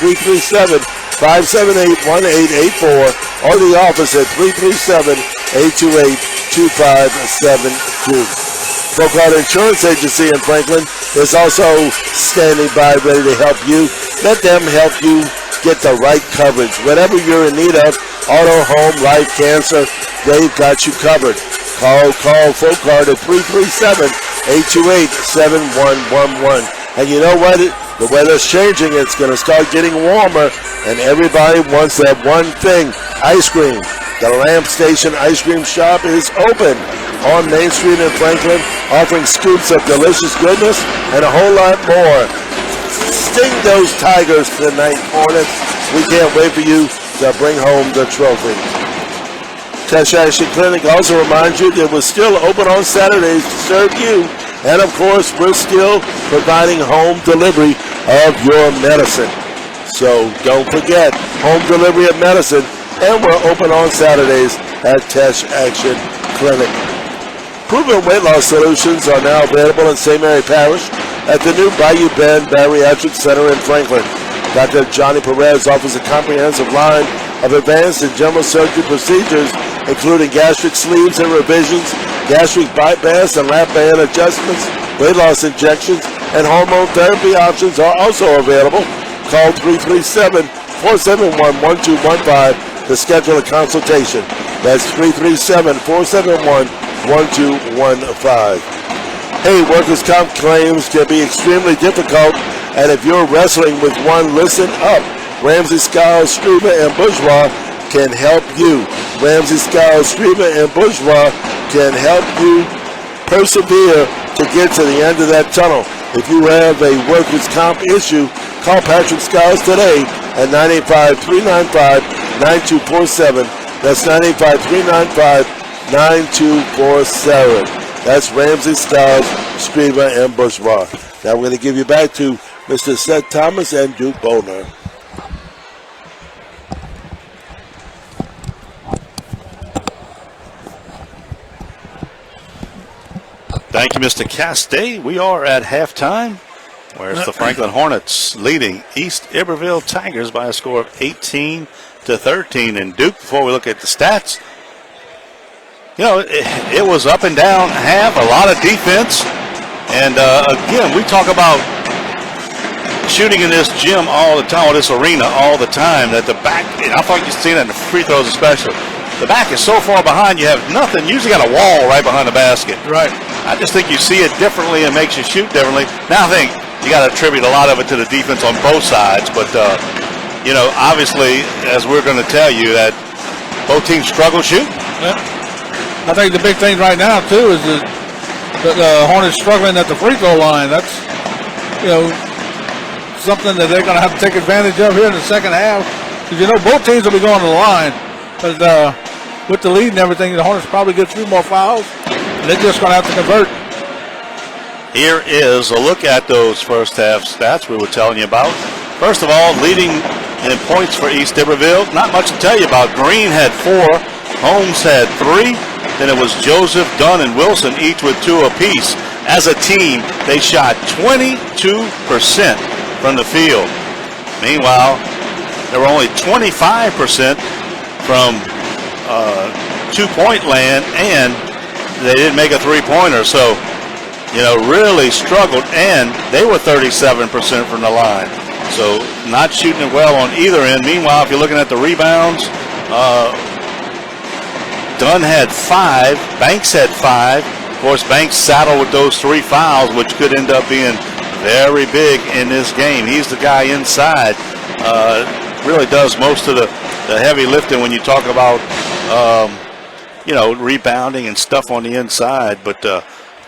337-578-1884 or the office at 337-828-2572. Folkart Insurance Agency in Franklin is also standing by ready to help you. Let them help you get the right coverage. Whatever you're in need of, auto, home, life, cancer, they've got you covered. Call Folkart at 337-828-7111. And you know what? The weather's changing. It's going to start getting warmer, and everybody wants that one thing, ice cream. The Lamp Station Ice Cream Shop is open on Main Street in Franklin, offering scoops of delicious goodness and a whole lot more. Sting those Tigers tonight, Hornets. We can't wait for you to bring home the trophy. Cash Action Clinic also reminds you that we're still open on Saturdays to serve you. And of course, we're still providing home delivery of your medicine. So don't forget, home delivery of medicine. And we're open on Saturdays at Cash Action Clinic. Proven weight loss solutions are now available in St. Mary Parish at the new Bayou Bend Bariatric Center in Franklin. Dr. Johnny Perez offers a comprehensive line of advanced and general surgery procedures, including gastric sleeves and revisions, gastric bypass and lap band adjustments, weight loss injections, and hormone therapy options are also available. Call 337-471-1215 to schedule a consultation. That's 337-471-1215. Hey, workers' comp claims can be extremely difficult, and if you're wrestling with one, listen up. Ramsey, Skiles, Struber, and Bourgeois can help you. Ramsey, Skiles, Struber, and Bourgeois can help you persevere to get to the end of that tunnel. If you have a workers' comp issue, call Patrick Skiles today at 985-395-9247. That's 985-395-9247. That's Ramsey, Styles, Streamer, and Bourgeois. Now we're going to give you back to Mr. Seth Thomas and Duke Boner. Thank you, Mr. Castay. We are at halftime, where it's the Franklin Hornets leading East Iberville Tigers by a score of 18-13. And Duke, before we look at the stats, you know, it was up and down half, a lot of defense. And again, we talk about shooting in this gym all the time, or this arena all the time, that the back, and I thought you've seen that in the free throws especially, the back is so far behind you have nothing. You usually got a wall right behind the basket. Right. I just think you see it differently and makes you shoot differently. Now I think you got to attribute a lot of it to the defense on both sides, but you know, obviously, as we're going to tell you, that both teams struggle shooting. Yeah. I think the big thing right now, too, is that the Hornets struggling at the free throw line. That's, you know, something that they're going to have to take advantage of here in the second half. Because, you know, both teams will be going to the line. But with the lead and everything, the Hornets probably get 3 more fouls. And they're just going to have to convert. Here is a look at those first half stats we were telling you about. First of all, leading in points for East Iberville. Not much to tell you about. Green had 4. Holmes had 3. Then it was Joseph, Dunn, and Wilson, each with 2 apiece. As a team, they shot 22% from the field. Meanwhile, they were only 25% from two-point land, and they didn't make a three-pointer. So, really struggled, and they were 37% from the line. So not shooting it well on either end. Meanwhile, if you're looking at the rebounds, Dunn had 5, Banks had 5. Of course, Banks saddled with those 3 fouls, which could end up being very big in this game. He's the guy inside. Really does most of the heavy lifting when you talk about, rebounding and stuff on the inside. But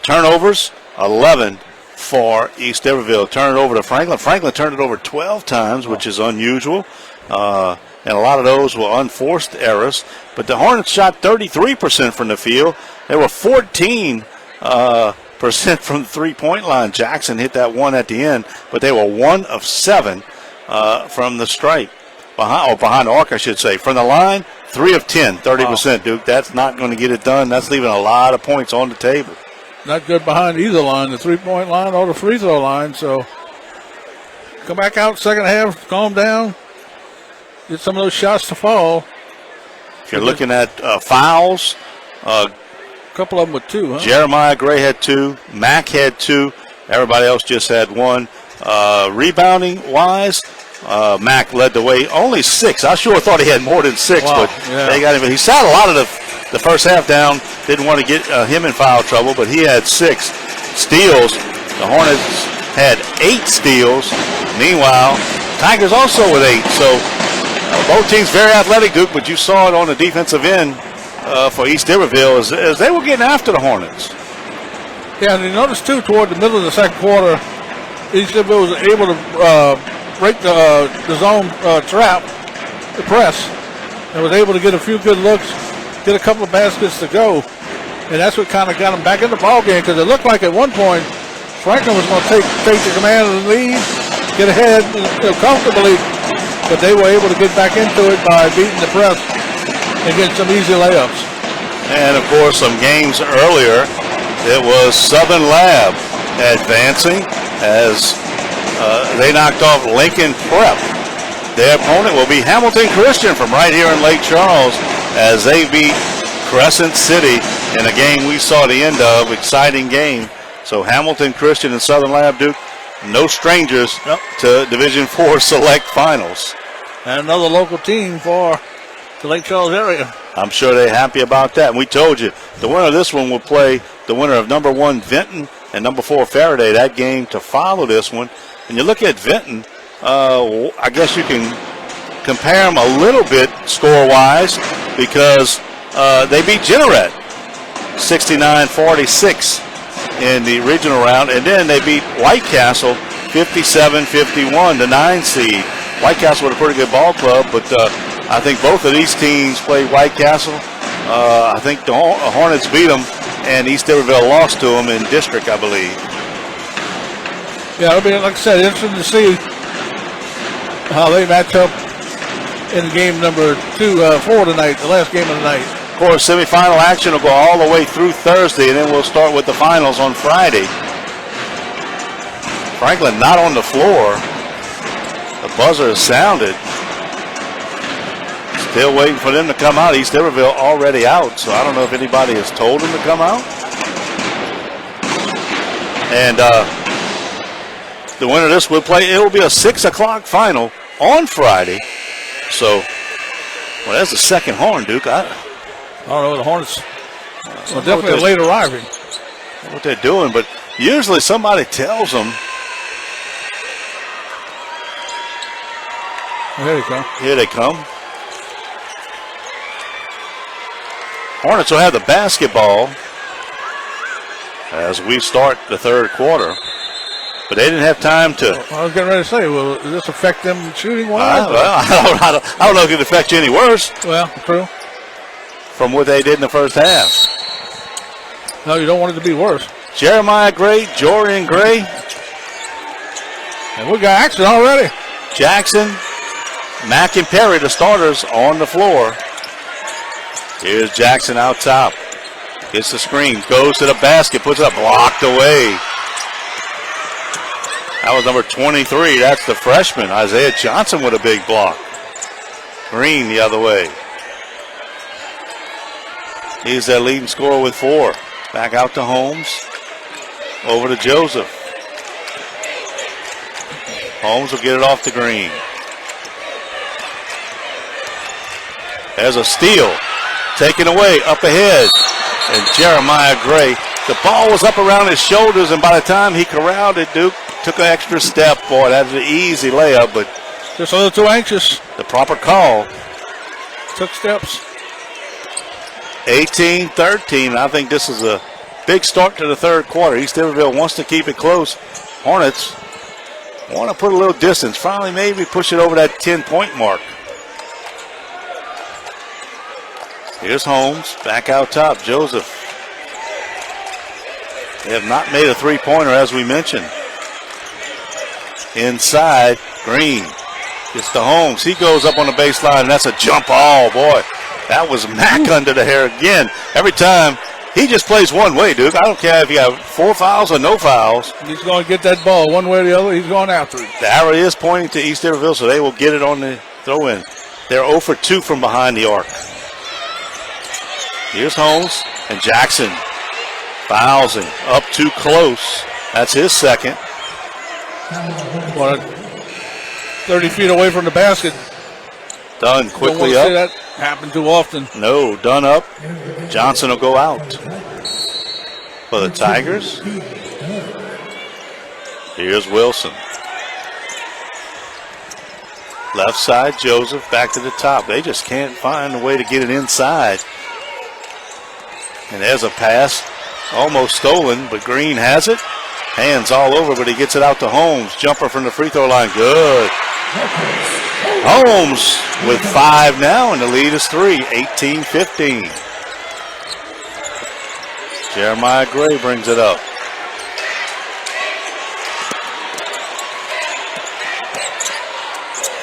turnovers, 11 for East Iberville. Turn it over to Franklin. Franklin turned it over 12 times, which is unusual. And a lot of those were unforced errors. But the Hornets shot 33% from the field. They were 14% from the three-point line. Jackson hit that one at the end, but they were 1 of 7 from the stripe. Behind the arc, I should say. From the line, 3 of 10, 30%, Duke. That's not going to get it done. That's leaving a lot of points on the table. Not good behind either line, the three-point line or the free throw line. So come back out second half, calm down, get some of those shots to fall. If you're looking at fouls, a couple of them with 2, huh? Jeremiah Gray had 2, Mack had 2, everybody else just had 1. Rebounding-wise, Mack led the way, only 6. I sure thought he had more than 6, wow, but they got him. He sat a lot of the first half down, didn't want to get him in foul trouble, but he had 6 steals. The Hornets had 8 steals. Meanwhile, Tigers also with 8. So both teams very athletic, Duke, but you saw it on the defensive end for East Iberville as they were getting after the Hornets. Yeah, and you notice, too, toward the middle of the second quarter, East Iberville was able to break the zone trap, the press, and was able to get a few good looks, get a couple of baskets to go. And that's what kind of got them back in the ball game, because it looked like at one point Franklin was going to take the command of the lead, get ahead comfortably, but they were able to get back into it by beating the press and getting some easy layups. And, of course, some games earlier, it was Southern Lab advancing as they knocked off Lincoln Prep. Their opponent will be Hamilton Christian from right here in Lake Charles as they beat Crescent City in a game we saw the end of. Exciting game. So Hamilton Christian and Southern Lab, Duke, no strangers to Division IV Select Finals. And another local team for the Lake Charles area. I'm sure they're happy about that. And we told you, the winner of this one will play the winner of number 1 Vinton and number 4 Faraday, that game to follow this one. And you look at Vinton, I guess you can compare them a little bit score-wise because they beat Jeanerette 69-46 in the regional round, and then they beat White Castle 57-51, the 9 seed. White Castle with a pretty good ball club, but I think both of these teams played White Castle. I think the Hornets beat them, and East Iberville lost to them in district, I believe. Yeah, it'll be, like I said, interesting to see how they match up in game number 4 tonight, the last game of the night. Of course, semifinal action will go all the way through Thursday, and then we'll start with the finals on Friday. Franklin not on the floor. The buzzer is sounded. Still waiting for them to come out. East Iberville already out, so I don't know if anybody has told them to come out. And the winner of this will play. It will be a 6 o'clock final on Friday. So, well, that's the second horn, Duke. I don't know, the Hornets are definitely late arriving. What they're doing, but usually somebody tells them. Oh, here they come. Here they come. Hornets will have the basketball as we start the third quarter. But they didn't have time to. I was getting ready to say, well, does this affect them shooting-wise? I don't know if it affects you any worse. Well, true. From what they did in the first half. No, you don't want it to be worse. Jeremiah Gray, Jorian Gray. And we got action already. Jackson, Mack, and Perry, the starters, on the floor. Here's Jackson out top. Gets the screen, goes to the basket, puts it up, blocked away. That was number 23. That's the freshman, Isaiah Johnson, with a big block. Green the other way. He's their leading scorer with 4. Back out to Holmes. Over to Joseph. Holmes will get it off to Green. There's a steal. Taken away, up ahead. And Jeremiah Gray. The ball was up around his shoulders, and by the time he corralled it, Duke took an extra step. Boy, that was an easy layup, but just a little too anxious. The proper call. Took steps. 18-13. I think this is a big start to the third quarter. East Iberville wants to keep it close. Hornets want to put a little distance. Finally, maybe push it over that 10-point mark. Here's Holmes. Back out top. Joseph. They have not made a three-pointer, as we mentioned. Inside, Green gets to Holmes. He goes up on the baseline, and that's a jump ball. Boy, that was Mack under the hair again. Every time, he just plays one way, Duke. I don't care if you have 4 fouls or no fouls. He's going to get that ball one way or the other. He's going after it. The arrow is pointing to East Iberville, so they will get it on the throw-in. They're 0 for 2 from behind the arc. Here's Holmes, and Jackson fouls him. Up too close. That's his second. 30 feet away from the basket. Dunn quickly don't up. see that happen too often. No, Dunn up. Johnson will go out for the Tigers. Here's Wilson. Left side, Joseph back to the top. They just can't find a way to get it inside. And there's a pass, almost stolen, but Green has it. Hands all over, but he gets it out to Holmes. Jumper from the free throw line, good. Holmes with 5 now, and the lead is 3, 18-15. Jeremiah Gray brings it up.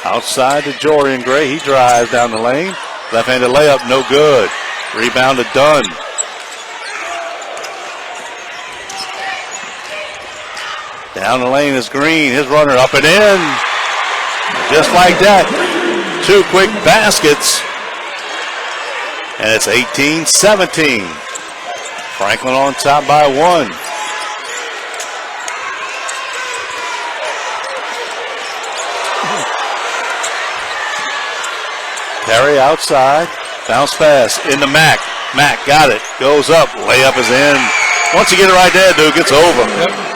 Outside to Jorian Gray, he drives down the lane. Left-handed layup, no good. Rebound to Dunn. Down the lane is Green, his runner up and in. Just like that. 2 quick baskets. And it's 18-17. Franklin on top by 1. Perry outside. Bounce pass into Mack. Mack got it. Goes up. Layup is in. Once you get it right there, Duke, it's over. Yep.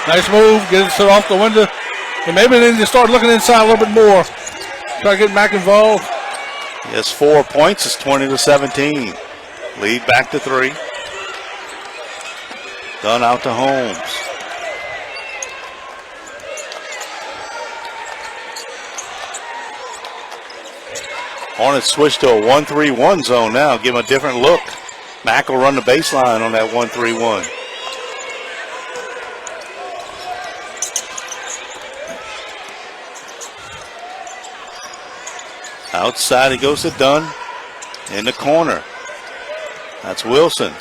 Nice move, get it off the window. And maybe they need to start looking inside a little bit more. Try to get Mack involved. Yes, 4 points. It's 20-17. Lead back to 3. Dunn out to Holmes. Hornets switch to a 1-3-1 zone now. Give him a different look. Mack will run the baseline on that 1-3-1. Outside he goes to Dunn. In the corner. That's Wilson.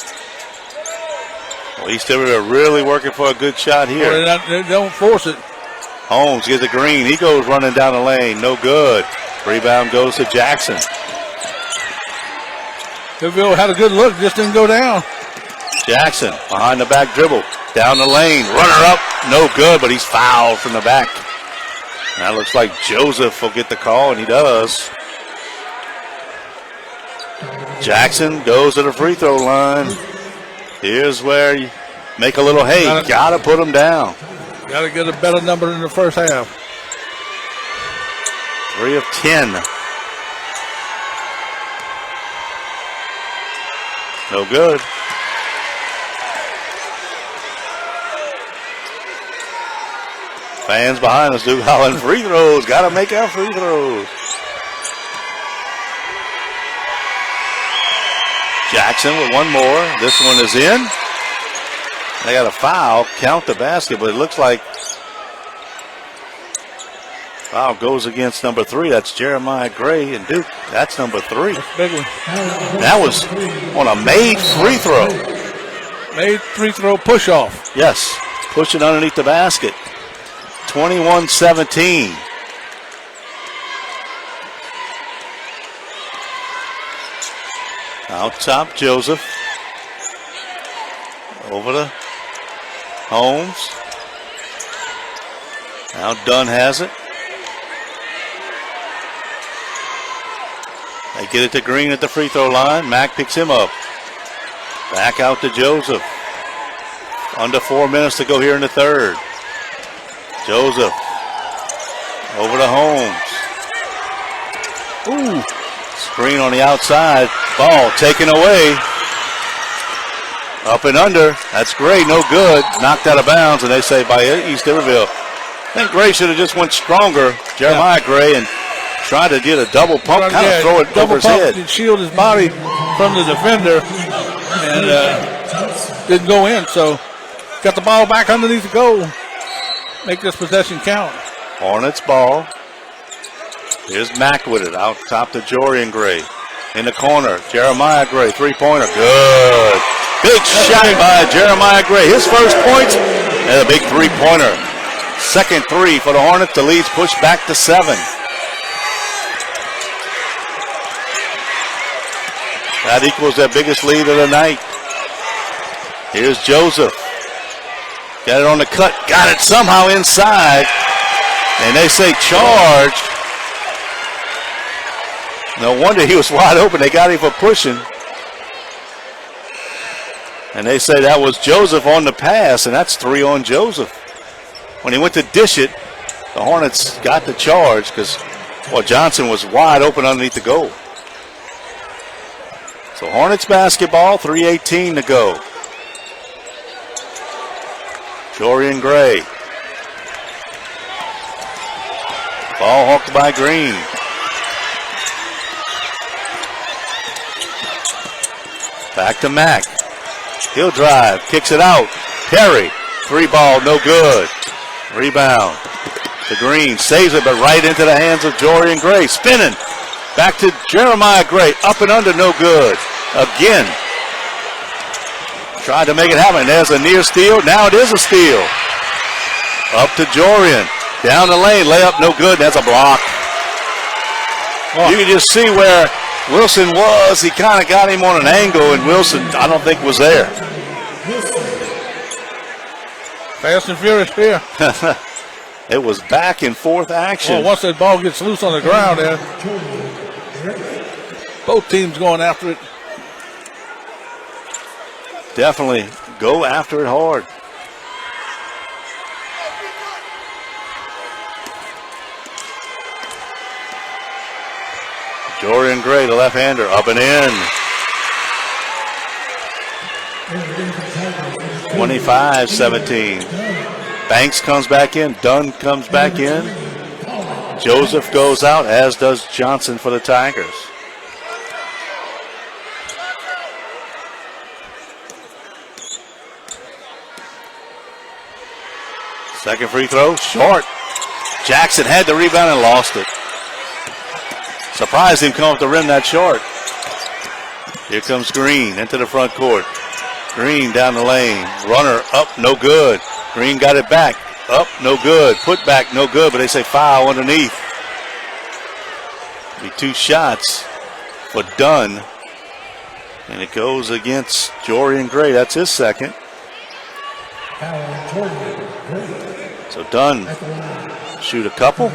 Well, East Iberville really working for a good shot here. Well, they don't force it. Holmes gets a Green. He goes running down the lane. No good. Rebound goes to Jackson. Iberville had a good look, just didn't go down. Jackson behind the back dribble. Down the lane. Runner up. No good, but he's fouled from the back. That looks like Joseph will get the call, and he does. Jackson goes to the free throw line. Here's where you make a little hay. Gotta put him down. Gotta get a better number in the first half. 3 of 10. No good. Fans behind us do hollering free throws. Gotta make our free throws. Jackson with one more. This one is in. They got a foul, count the basket, but it looks like foul goes against number 3. That's Jeremiah Gray, and Duke, that's number 3. That's a big one. That was on a made free throw. Made free throw push off. Yes, pushing underneath the basket. 21-17. Out top, Joseph. Over to Holmes. Now Dunn has it. They get it to Green at the free throw line. Mack picks him up. Back out to Joseph. Under 4 minutes to go here in the third. Joseph. Over to Holmes. Ooh. Screen on the outside. Ball taken away. Up and under. That's Gray. No good. Knocked out of bounds, and they say by East Iberville. I think Gray should have just went stronger. Jeremiah Gray, and tried to get a double pump, kind of throw it over his head. And shield his body from the defender, and didn't go in. So got the ball back underneath the goal. Make this possession count. Hornets ball. Here's Mack with it. Out top to Jorian Gray. In the corner, Jeremiah Gray, three-pointer. Good. Big shot by Jeremiah Gray. His first points, and a big three-pointer. Second three for the Hornets. The lead's pushed back to 7. That equals their biggest lead of the night. Here's Joseph. Got it on the cut. Got it somehow inside. And they say charge. No wonder he was wide open. They got him for pushing. And they say that was Joseph on the pass, and that's 3 on Joseph. When he went to dish it, the Hornets got the charge because, well, Johnson was wide open underneath the goal. So Hornets basketball, 3:18 to go. Jorian Gray. Ball hawked by Green. Back to Mack. He'll drive, kicks it out. Perry, 3-ball, no good. Rebound to Green, saves it, but right into the hands of Jorian Gray. Spinning, back to Jeremiah Gray, up and under, no good. Again, tried to make it happen. There's a near steal, now it is a steal. Up to Jorian, down the lane, layup, no good, that's a block. Oh. You can just see where Wilson was. He kind of got him on an angle, and Wilson, I don't think, was there. Fast and furious here. It was back and forth action. Well, once that ball gets loose on the ground there, both teams going after it. Definitely go after it hard. Jorian Gray, the left-hander, up and in. 25-17. Banks comes back in. Dunn comes back in. Joseph goes out, as does Johnson for the Tigers. Second free throw, short. Jackson had the rebound and lost it. Surprised him come off the rim that short. Here comes Green into the front court. Green down the lane. Runner up, no good. Green got it back. Up, no good. Put back, no good, but they say foul underneath. Be 2 shots for Dunn. And it goes against Jorian Gray. That's his second. So Dunn shoot a couple.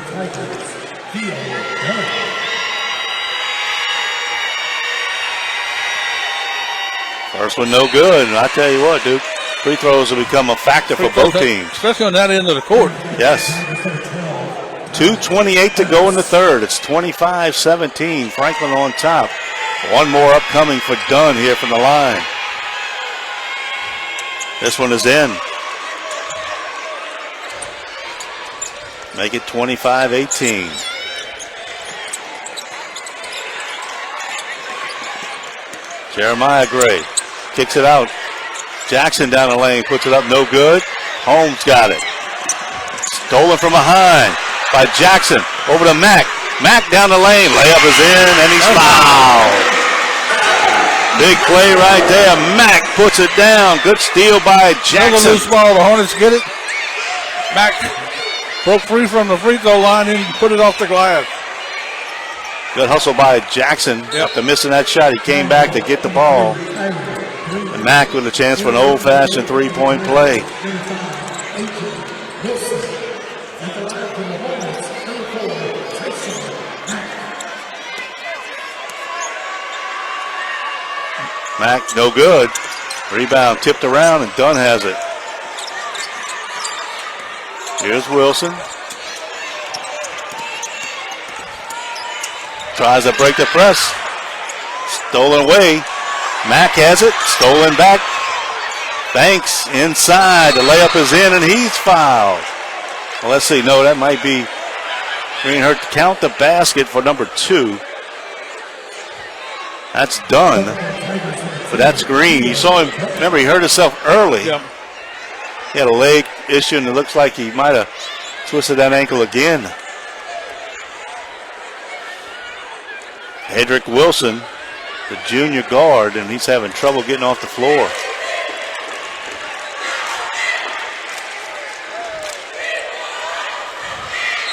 First one no good, and I tell you what, Duke, free throws will become a factor for both teams. Especially on that end of the court. Yes. 2:28 to go in the third. It's 25-17. Franklin on top. One more upcoming for Dunn here from the line. This one is in. Make it 25-18. Jeremiah Gray kicks it out. Jackson down the lane, puts it up, no good. Holmes got it. Stolen from behind by Jackson. Over to Mack. Mack down the lane. Layup is in, and he's fouled. Big play right there. Mack puts it down. Good steal by Jackson. Loose ball. The Hornets get it. Mack broke free from the free throw line and put it off the glass. Good hustle by Jackson. After missing that shot, he came back to get the ball. And Mack with a chance for an old-fashioned three-point play. Mack, no good. Rebound tipped around, and Dunn has it. Here's Wilson. Tries to break the press. Stolen away. Mack has it. Stolen back. Banks inside. The layup is in, and he's fouled. Well, let's see. No, that might be Green Hurt to count the basket for number 2. That's done. But that's Green. You saw him. Remember, he hurt himself early. Yep. He had a leg issue, and it looks like he might have twisted that ankle again. Hedrick Wilson, the junior guard, and he's having trouble getting off the floor.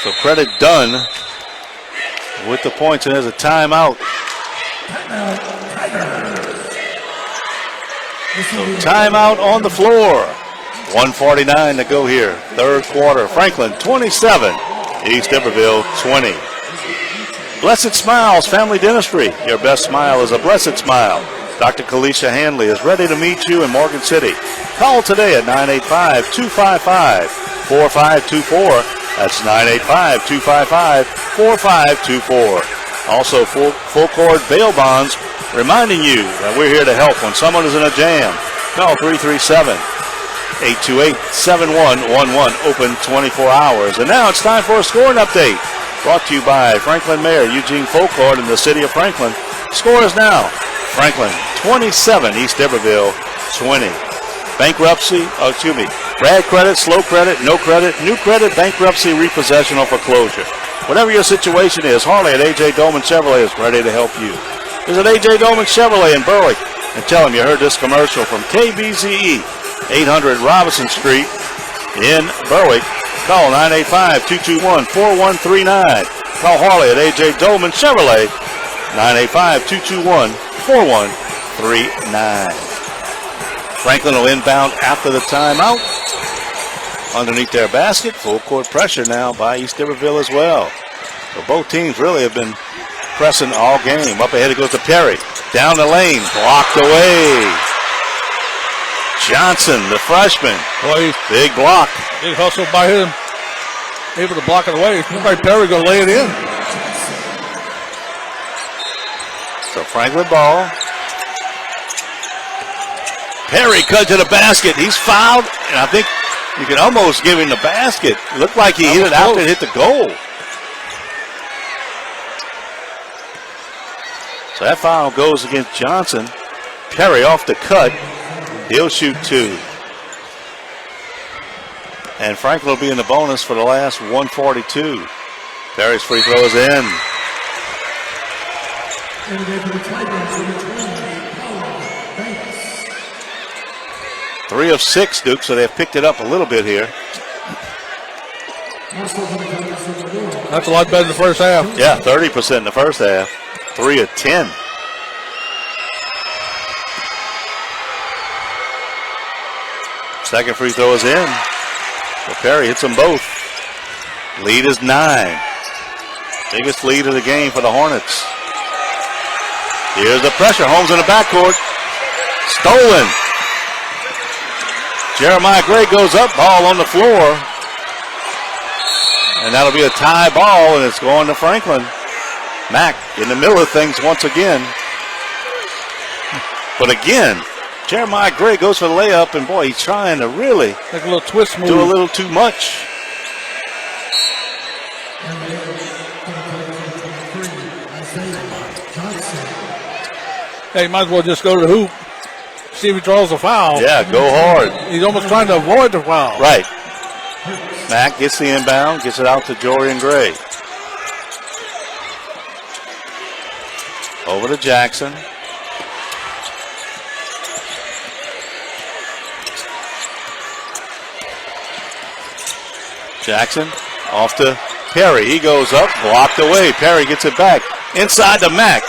So credit Dunn with the points, and there's a timeout. So timeout on the floor. 1:49 to go here. Third quarter. Franklin 27, East Iberville 20. Blessed Smiles Family Dentistry. Your best smile is a blessed smile. Dr. Kalisha Hanley is ready to meet you in Morgan City. Call today at 985-255-4524. That's 985-255-4524. Also, full court bail bonds reminding you that we're here to help when someone is in a jam. Call 337-828-7111. Open 24 hours. And now it's time for a scoring update. Brought to you by Franklin Mayor Eugene Folkard in the city of Franklin. Score is now Franklin 27, East Iberville 20. Bad credit, slow credit, no credit, new credit, bankruptcy, repossession, or foreclosure. Whatever your situation is, Harley at A.J. Dolman Chevrolet is ready to help you. Visit A.J. Dolman Chevrolet in Berwick and tell them you heard this commercial from KBZE, 800 Robinson Street in Berwick. Call 985-221-4139. Call Harley at A.J. Dolman Chevrolet, 985-221-4139. Franklin will inbound after the timeout. Underneath their basket, full court pressure now by East Iberville as well. So both teams really have been pressing all game. Up ahead it goes to Perry. Down the lane, blocked away. Johnson, the freshman. Boy, big block. Big hustle by him. Able to block it away. Looks like Perry going to lay it in. So Franklin ball. Perry cut to the basket. He's fouled, and I think you can almost give him the basket. Looked like he hit it after it hit the goal. So that foul goes against Johnson. Perry off the cut. He'll shoot 2. And Franklin will be in the bonus for the last 142. Perry's free throw is in. Three of 6, Duke, so they've picked it up a little bit here. That's a lot better than the first half. Yeah, 30% in the first half. 3 of 10. Second free throw is in. So Perry hits them both. Lead is 9. Biggest lead of the game for the Hornets. Here's the pressure. Holmes in the backcourt. Stolen. Jeremiah Gray goes up, ball on the floor. And that'll be a tie ball, and it's going to Franklin. Mack in the middle of things once again. But again, Jeremiah Gray goes for the layup, and boy, he's trying to really like a little twist move. Do a little too much. Hey, might as well just go to the hoop. see if he draws a foul. Yeah, go hard. He's almost trying to avoid the foul. Right. Mack gets the inbound, gets it out to Jorian Gray. Over to Jackson. Jackson off to Perry. He goes up, blocked away. Perry gets it back. Inside to Mack.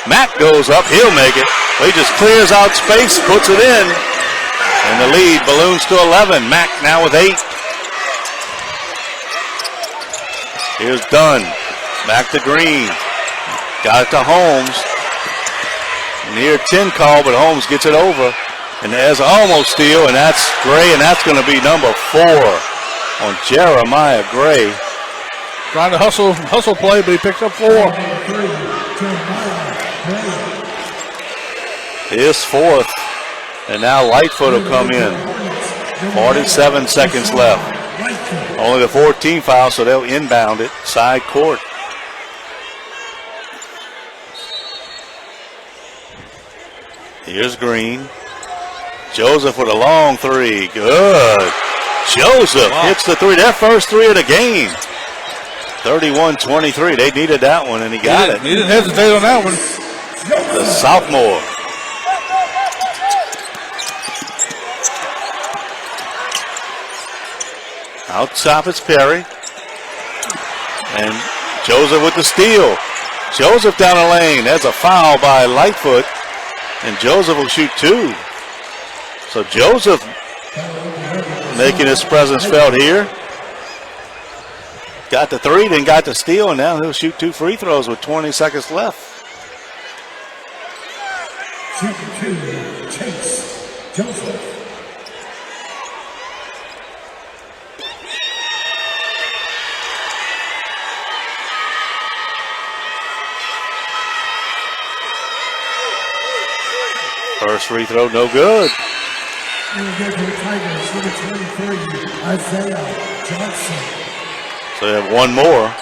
Mack goes up. He'll make it. He just clears out space, puts it in. And the lead balloons to 11. Mack now with 8. Here's Dunn. Back to Green. Got it to Holmes. And here 10 call, but Holmes gets it over. And there's almost steal, and that's Gray, and that's going to be number 4 on Jeremiah Gray. Trying to hustle play, but he picks up 4. His 4th. And now Lightfoot will come in. 47 seconds left. Only the 14 foul, so they'll inbound it. Side court. Here's Green. Joseph with a long 3. Good. Joseph hits the 3. Their first 3 of the game. 31-23. They needed that one, and he got it. He didn't hesitate on that one. The sophomore. Out top it's Perry. And Joseph with the steal. Joseph down the lane. That's a foul by Lightfoot. And Joseph will shoot 2. So Joseph making his presence felt here. Got the 3, then got the steal, and now he'll shoot 2 free throws with 20 seconds left. Chase Joseph. First free throw, no good. Iberville Tigers, number 23, Isaiah Johnson. So they have one more.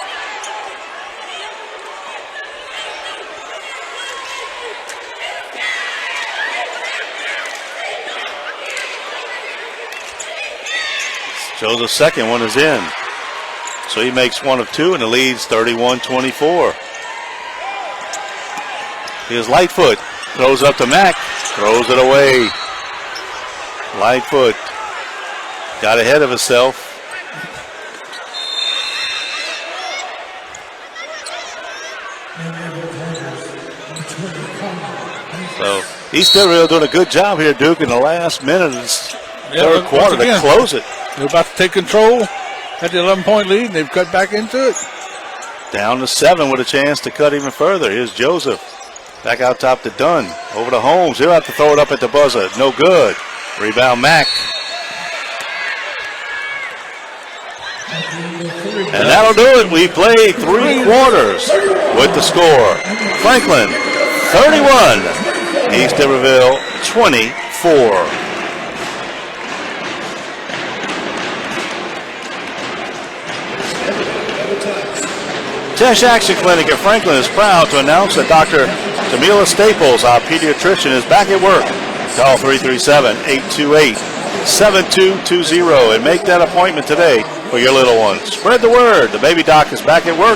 Joseph's second one is in. So he makes 1 of 2, and the lead's 31-24. Here's Lightfoot. Throws up to Mack. Throws it away. Lightfoot got ahead of himself. So East Iberville doing a good job here, Duke, in the last minute of this third quarter to close it. They're about to take control. Had the 11-point lead, and they've cut back into it. Down to 7 with a chance to cut even further. Here's Joseph. Back out top to Dunn. Over to Holmes. He'll have to throw it up at the buzzer. No good. Rebound Mack. And that'll do it. We played 3 quarters with the score. Franklin 31. East Iberville 24. Tesh Action Clinic at Franklin is proud to announce that Dr. Jamila Staples, our pediatrician, is back at work. Call 337-828-7220 and make that appointment today for your little one. Spread the word. The baby doc is back at work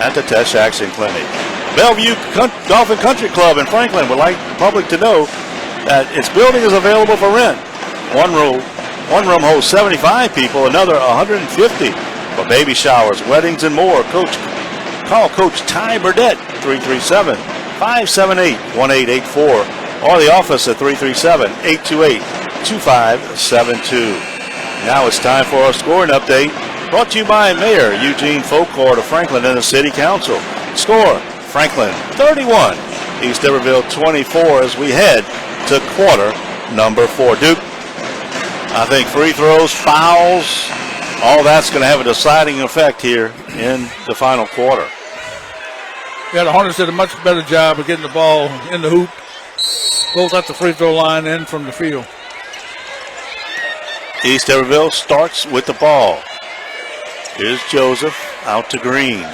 at the Tesh Action Clinic. Bellevue Golf and Country Club in Franklin would like the public to know that its building is available for rent. One room holds 75 people, another 150 for baby showers, weddings, and more. Call Coach Ty Burdett, 337-578-1884, or the office at 337-828-2572. Now it's time for our scoring update, brought to you by Mayor Eugene Folkcourt of Franklin and the City Council. Score, Franklin 31, East Iberville 24 as we head to quarter number 4. Duke, I think free throws, fouls, all that's going to have a deciding effect here in the final quarter. Yeah, the Hornets did a much better job of getting the ball in the hoop, both at the free throw line and from the field. East Iberville starts with the ball. Here's Joseph out to Green.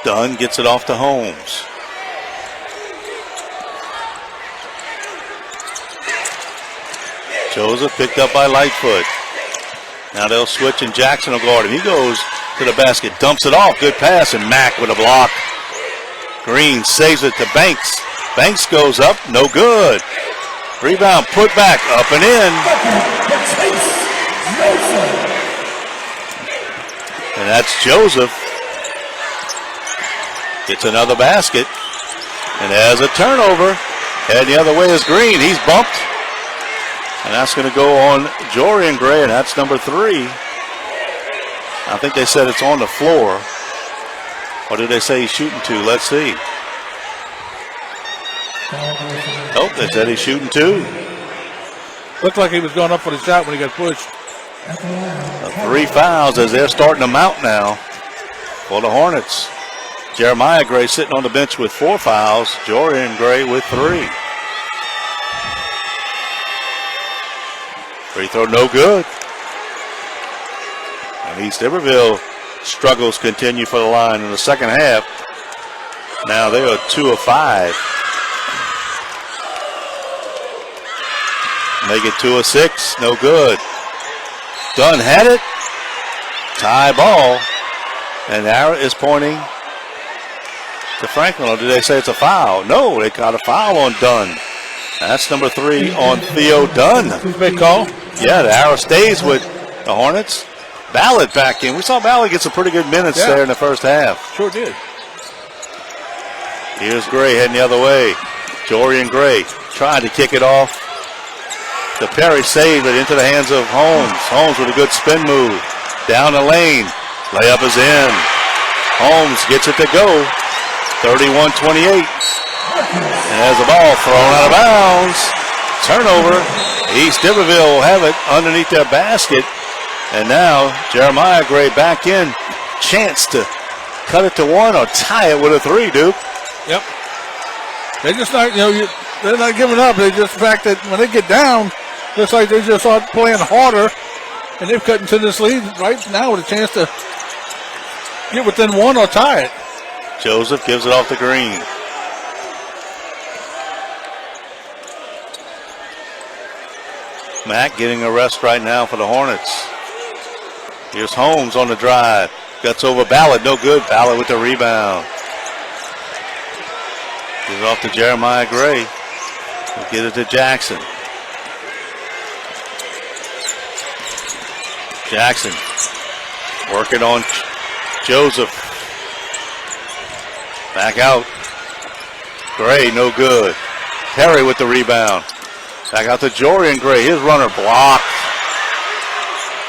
Dunn gets it off to Holmes. Joseph picked up by Lightfoot. Now they'll switch and Jackson will guard him. He goes to the basket, dumps it off. Good pass, and Mack with a block. Green saves it to Banks. Banks goes up, no good. Rebound, put back, up and in. And that's Joseph. Gets another basket. And has a turnover. And the other way is Green. He's bumped. And that's going to go on Jorian Gray, and that's number 3. I think they said it's on the floor. Or did they say he's shooting 2? Let's see. Oh, they said he's shooting 2. Looked like he was going up for the shot when he got pushed. 3 fouls as they're starting to mount now for the Hornets. Jeremiah Gray sitting on the bench with 4 fouls. Jorian Gray with 3. Free throw no good. And East Iberville struggles continue for the line in the second half. Now they are 2 of 5. Make it 2 of 6. No good. Dunn had it. Tie ball. And the arrow is pointing to Franklin. Or did they say it's a foul? No, they got a foul on Dunn. That's number 3 on Theo Dunn. Big call. Yeah, the arrow stays with the Hornets. Ballard back in. We saw Ballard get some pretty good minutes there in the first half. Sure did. Here's Gray heading the other way. Jorian Gray trying to kick it off. The Perry saved it into the hands of Holmes. Holmes with a good spin move. Down the lane. Layup is in. Holmes gets it to go. 31-28. And has the ball thrown out of bounds. Turnover. East Iberville will have it underneath their basket. And now Jeremiah Gray back in. Chance to cut it to 1 or tie it with a 3, Duke. Yep. They're just not, they're not giving up. They just, the fact that when they get down, looks like they just start playing harder. And they've cut into this lead right now with a chance to get within 1 or tie it. Joseph gives it off to Green. Mack getting a rest right now for the Hornets. Here's Holmes on the drive. Guts over Ballard, no good. Ballard with the rebound. Gives it off to Jeremiah Gray. He'll get it to Jackson. Jackson working on Joseph. Back out. Gray, no good. Perry with the rebound. Back out to Jorian Gray. His runner blocked.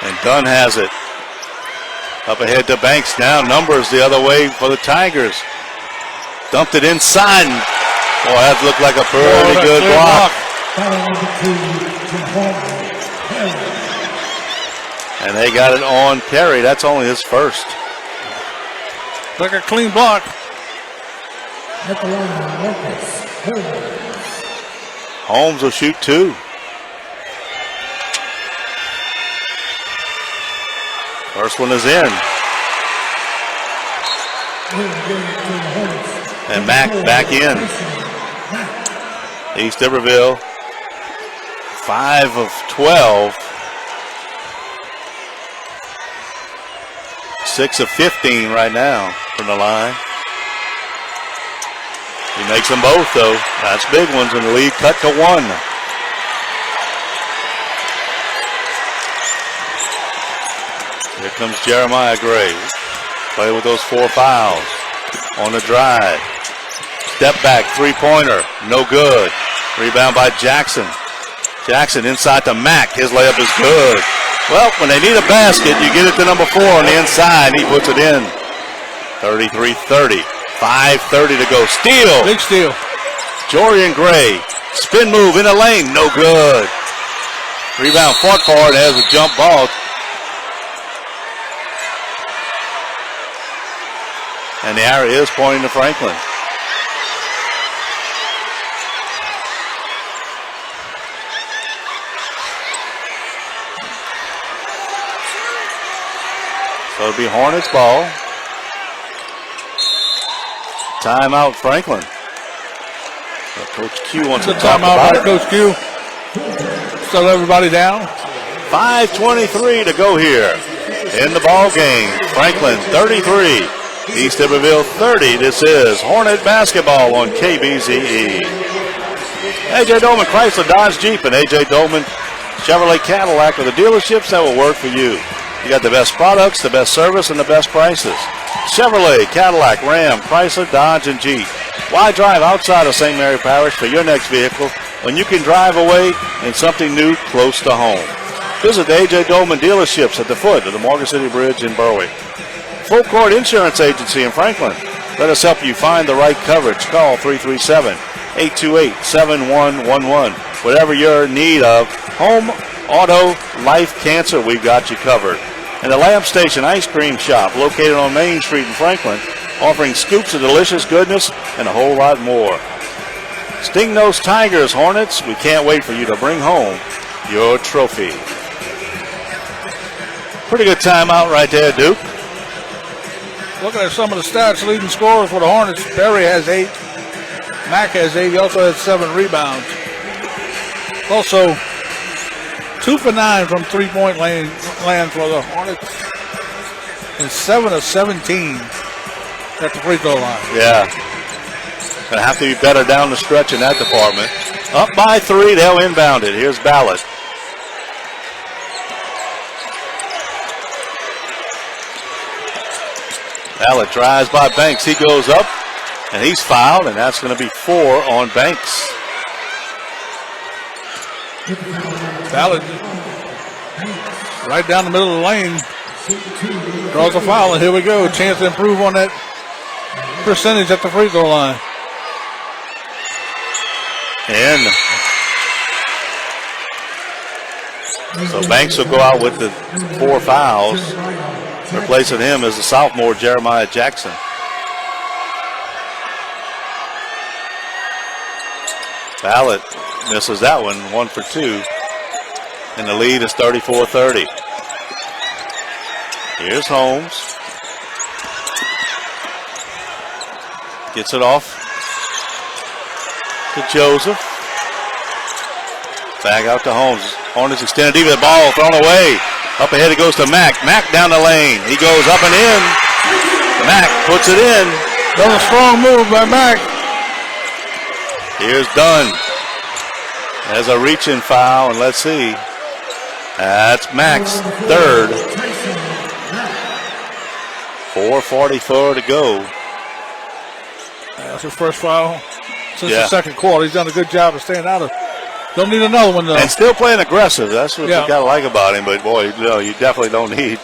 And Dunn has it. Up ahead to Banks now. Numbers the other way for the Tigers. Dumped it inside. Boy, that looked like a pretty good block. And they got it on Perry. That's only his first. Like a clean block. Holmes will shoot 2. First one is in. And Mack back in. East Iberville, 5 of 12. 6 of 15 right now from the line. He makes them both, though. That's big ones, and the lead cut to 1. Here comes Jeremiah Gray. Play with those 4 fouls. On the drive. Step back, 3-pointer. No good. Rebound by Jackson. Jackson inside to Mack. His layup is good. Well, when they need a basket, you get it to number 4 on the inside, and he puts it in. 33-30. 5:30 to go. Steal. Big steal. Jorian Gray. Spin move in the lane. No good. Rebound fought for it. Has a jump ball. And the arrow is pointing to Franklin. So it'll be Hornets ball. Timeout, Franklin. Coach Q wants to talk timeout about by it. Coach Q. Slow everybody down. 5:23 to go here in the ball game. Franklin 33, East Iberville 30. This is Hornet basketball on KBZE. A.J. Dolman Chrysler Dodge Jeep and A.J. Dolman Chevrolet Cadillac are the dealerships that will work for you. You got the best products, the best service, and the best prices. Chevrolet, Cadillac, Ram, Chrysler, Dodge, and Jeep. Why drive outside of St. Mary Parish for your next vehicle when you can drive away in something new close to home? Visit the A.J. Dolman dealerships at the foot of the Morgan City Bridge in Berwick. Full Court Insurance Agency in Franklin. Let us help you find the right coverage. Call 337-828-7111. Whatever your need of, home, auto, life, cancer, we've got you covered. And the Lamp Station Ice Cream Shop, located on Main Street in Franklin, offering scoops of delicious goodness and a whole lot more. Sting-nosed Tigers, Hornets, we can't wait for you to bring home your trophy. Pretty good timeout right there, Duke. Looking at some of the stats, leading scorers for the Hornets. Perry has 8. Mack has 8. He also has 7 rebounds. Also, 2 for 9 from three-point land for the Hornets. And 7 of 17 at the free throw line. Yeah. Going to have to be better down the stretch in that department. Up by 3, they'll inbound it. Here's Ballard. Ballard drives by Banks. He goes up, and he's fouled, and that's going to be 4 on Banks. Ballard right down the middle of the lane. Draws a foul, and here we go. Chance to improve on that percentage at the free throw line. And so Banks will go out with the 4 fouls. Replacing him is the sophomore Jeremiah Jackson. Ballard misses that one, 1 for 2. And the lead is 34-30. Here's Holmes. Gets it off to Joseph. Back out to Holmes. Hornets extended deep, the ball thrown away. Up ahead it goes to Mack. Mack down the lane. He goes up and in. Mack puts it in. That was a strong move by Mack. Here's Dunn. There's a reach-in foul, and let's see. That's Mack's 3rd. 4:44 to go. That's his first foul since the second quarter. He's done a good job of staying out of. Don't need another one, though. And still playing aggressive. That's what you got to like about him. But, boy, you definitely don't need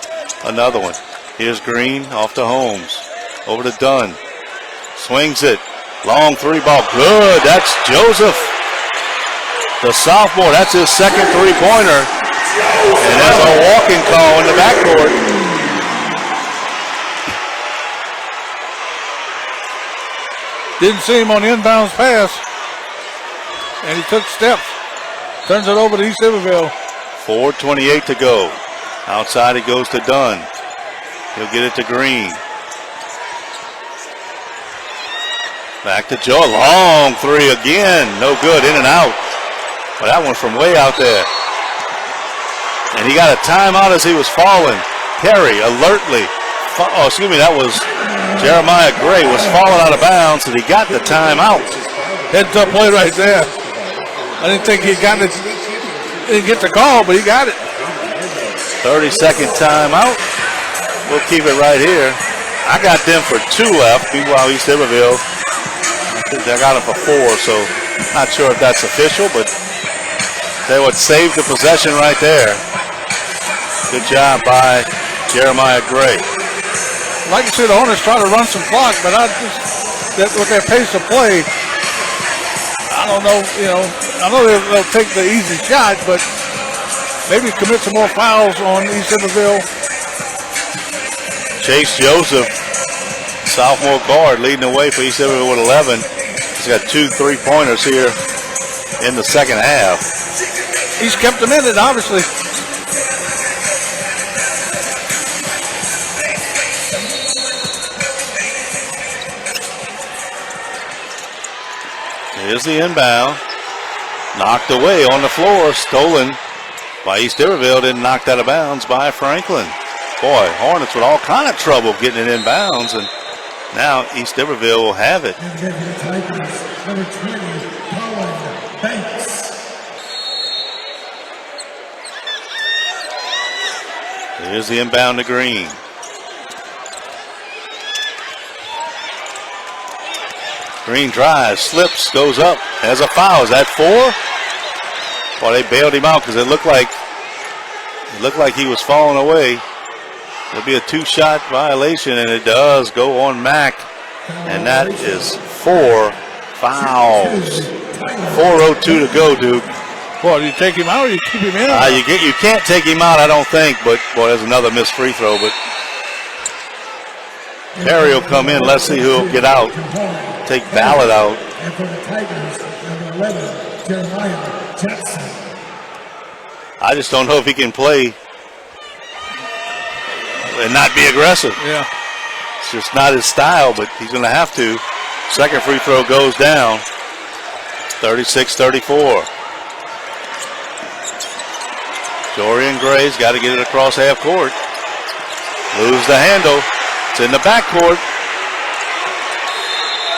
another one. Here's Green off to Holmes. Over to Dunn. Swings it. Long 3-ball. Good. That's Joseph. The sophomore. That's his second 3-pointer. And that's a walking call in the backcourt. Didn't see him on the inbounds pass. And he took steps. Turns it over to East Iberville. 4:28 to go. Outside it goes to Dunn. He'll get it to Green. Back to Joe. Long 3 again. No good. In and out. But that one from way out there. And he got a timeout as he was falling. Perry alertly. That was Jeremiah Gray was falling out of bounds, and he got the timeout. Heads up play right there. I didn't think he got it. Didn't get the call, but he got it. 30-second timeout. We'll keep it right here. I got them for 2 left. Meanwhile, East Iberville, I got them for 4, so not sure if that's official, but they would save the possession right there. Good job by Jeremiah Gray. Like you said, the Hornets try to run some clock, but with their pace of play, I don't know, I know they'll take the easy shot, but maybe commit some more fouls on East Iberville. Chase Joseph, sophomore guard, leading the way for East Iberville with 11. He's got 2 3-pointers here in the second half. He's kept them in it, obviously. Here's the inbound. Knocked away on the floor, stolen by East Iberville, then knocked out of bounds by Franklin. Boy, Hornets with all kind of trouble getting it in bounds, and now East Iberville will have it. Number 20, Colin Banks. Here's the inbound to Green. Green drives, slips, goes up, has a foul. Is that 4? Well, they bailed him out because it looked like he was falling away. It'll be a 2-shot violation, and it does go on Mack, and that is 4 fouls. 4:02 to go, Duke. Boy, do you take him out or you keep him in? You can't take him out, I don't think, but boy, there's another missed free throw. But Perry will come in. Let's see who'll get out. Take Ballard out. And for the Tigers, number 11, Jeremiah Jackson. I just don't know if he can play and not be aggressive. Yeah. It's just not his style, but he's going to have to. Second free throw goes down. 36-34. Dorian Gray's got to get it across half court. Lose the handle. It's in the backcourt.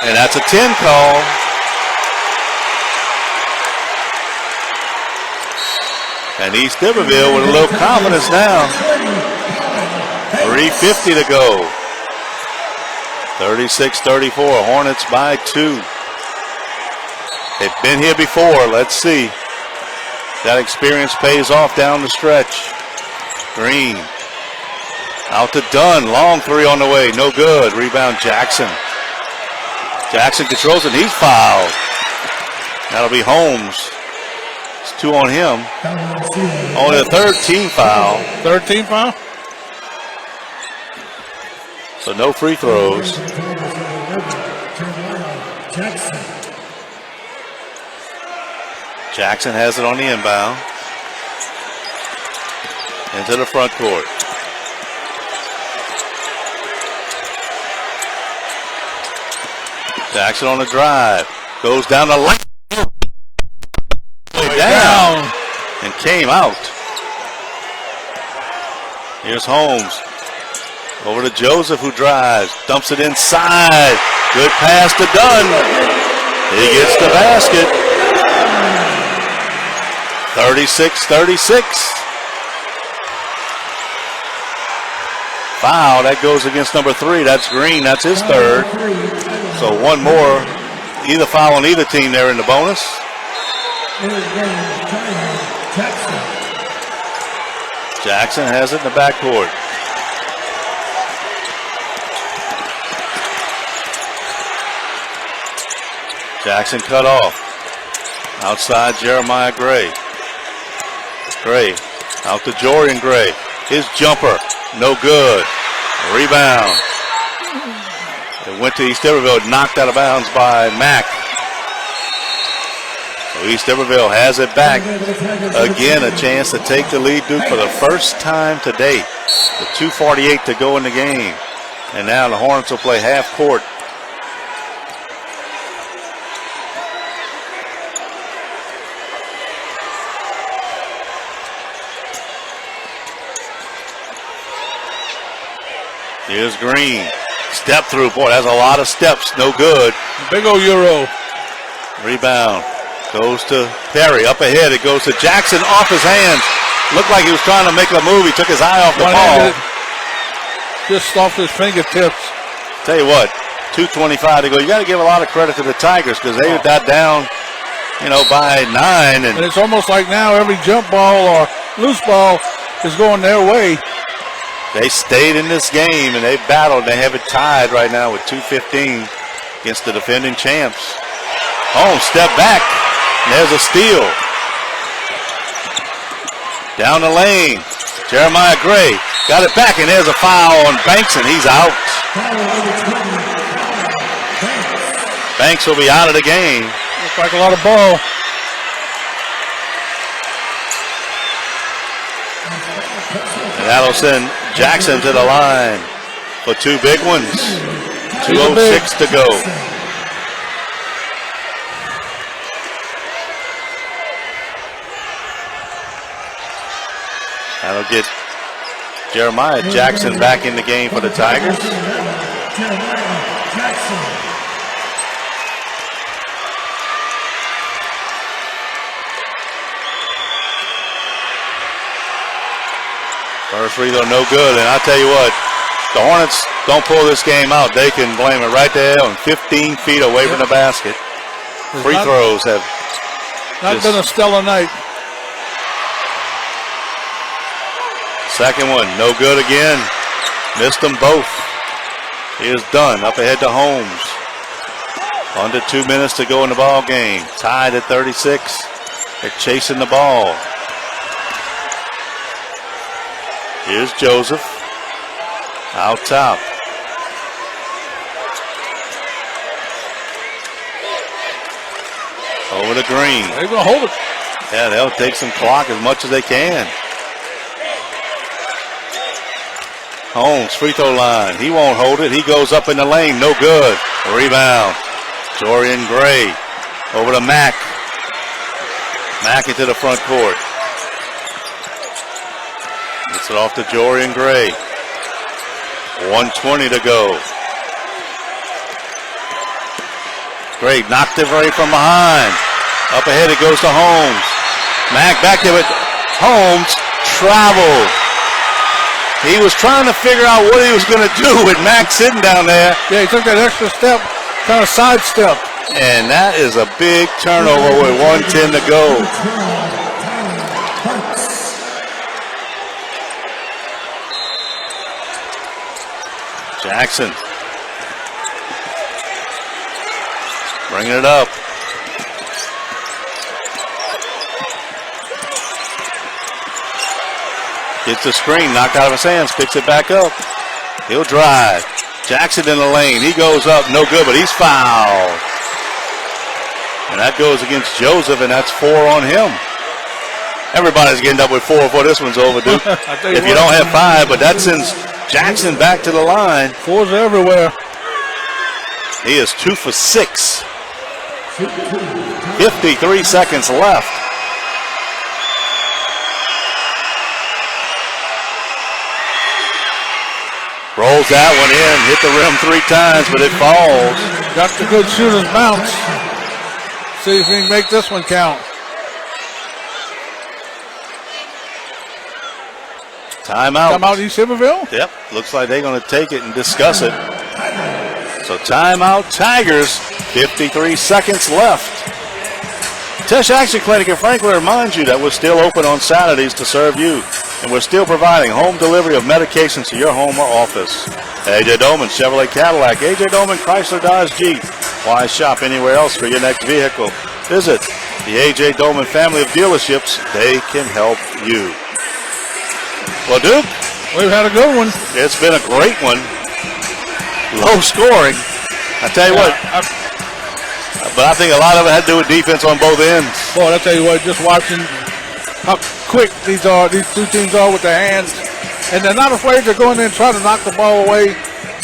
And that's a 10 call. And East Iberville with a little confidence now. 3:50 to go. 36-34. Hornets by 2. They've been here before. Let's see. That experience pays off down the stretch. Green. Out to Dunn. Long three on the way. No good. Rebound Jackson. Jackson controls it. He's fouled. That'll be Holmes. It's 2 on him. Only a 3rd team foul. 3rd team foul? So no free throws. Jackson has it on the inbound. Into the front court. Jackson on the drive. Goes down the lane. Down. And came out. Here's Holmes. Over to Joseph, who drives. Dumps it inside. Good pass to Dunn. He gets the basket. 36-36. Foul. That goes against number 3. That's Green. That's his 3rd. So one more. Either foul on either team there in the bonus. Jackson has it in the backcourt. Jackson cut off. Outside Jeremiah Gray. Gray out to Jorian Gray. His jumper, no good. Rebound. It went to East Iberville, knocked out of bounds by Mack. So East Iberville has it back. Again, a chance to take the lead, Duke, for the first time today. With 2:48 to go in the game. And now the Hornets will play half court. Here's Green. Step through. Boy, that's a lot of steps. No good. Big old Euro. Rebound. Goes to Perry. Up ahead. It goes to Jackson off his hands. Looked like he was trying to make a move. He took his eye off the ball. Just off his fingertips. Tell you what, 2:25 to go. You got to give a lot of credit to the Tigers because they got down, by 9. And it's almost like now every jump ball or loose ball is going their way. They stayed in this game and they battled. They have it tied right now with 2:15 against the defending champs. Holmes step back. And there's a steal. Down the lane. Jeremiah Gray got it back, and there's a foul on Banks, and he's out. Banks will be out of the game. Looks like a lot of ball. And that'll send Jackson to the line for 2 big ones. 2:06 to go. That'll get Jeremiah Jackson back in the game for the Tigers. Jeremiah Jackson. First free throw, no good. And I tell you what, the Hornets don't pull this game out, they can blame it right there on 15 feet away from the basket. Free throws have not been a stellar night. Second one, no good again. Missed them both. He is done. Up ahead to Holmes. Under 2 minutes to go in the ball game. Tied at 36. They're chasing the ball. Here's Joseph. Out top. Over to Green. They're going to hold it. Yeah, they'll take some clock as much as they can. Holmes, free throw line. He won't hold it. He goes up in the lane. No good. Rebound. Jorian Gray. Over to Mack. Mack into the front court. Gets it off to Jorian Gray. 1:20 to go. Gray knocked it right from behind. Up ahead it goes to Holmes. Mack back to it. Holmes traveled. He was trying to figure out what he was going to do with Mack sitting down there. Yeah, he took that extra step, kind of sidestep. And that is a big turnover with 1:10 to go. Jackson. Bringing it up. Gets the screen, knocked out of his hands, picks it back up. He'll drive. Jackson in the lane. He goes up, no good, but he's fouled. And that goes against Joseph, and that's 4 on him. Everybody's getting up with 4 before this one's over, Duke. If you don't have 5, but that sends Jackson back to the line. 4s are everywhere. He is 2 for 6. 53 seconds left. Rolls that one in, hit the rim 3 times, but it falls. Got the good shooter's bounce. See if he can make this one count. Timeout. Timeout East Iberville? Yep, looks like they're going to take it and discuss it. So timeout Tigers, 53 seconds left. Tesh Action Clinic in Franklin reminds you that we're still open on Saturdays to serve you. And we're still providing home delivery of medications to your home or office. A.J. Dolman Chevrolet Cadillac, A.J. Dolman Chrysler Dodge Jeep. Why shop anywhere else for your next vehicle? Visit the A.J. Dolman family of dealerships. They can help you. Well, Duke, we've had a good one. It's been a great one. Low scoring. I tell you what, but I think a lot of it had to do with defense on both ends. Boy, I tell you what, just watching how quick these two teams are with their hands. And they're not afraid to go in there and try to knock the ball away,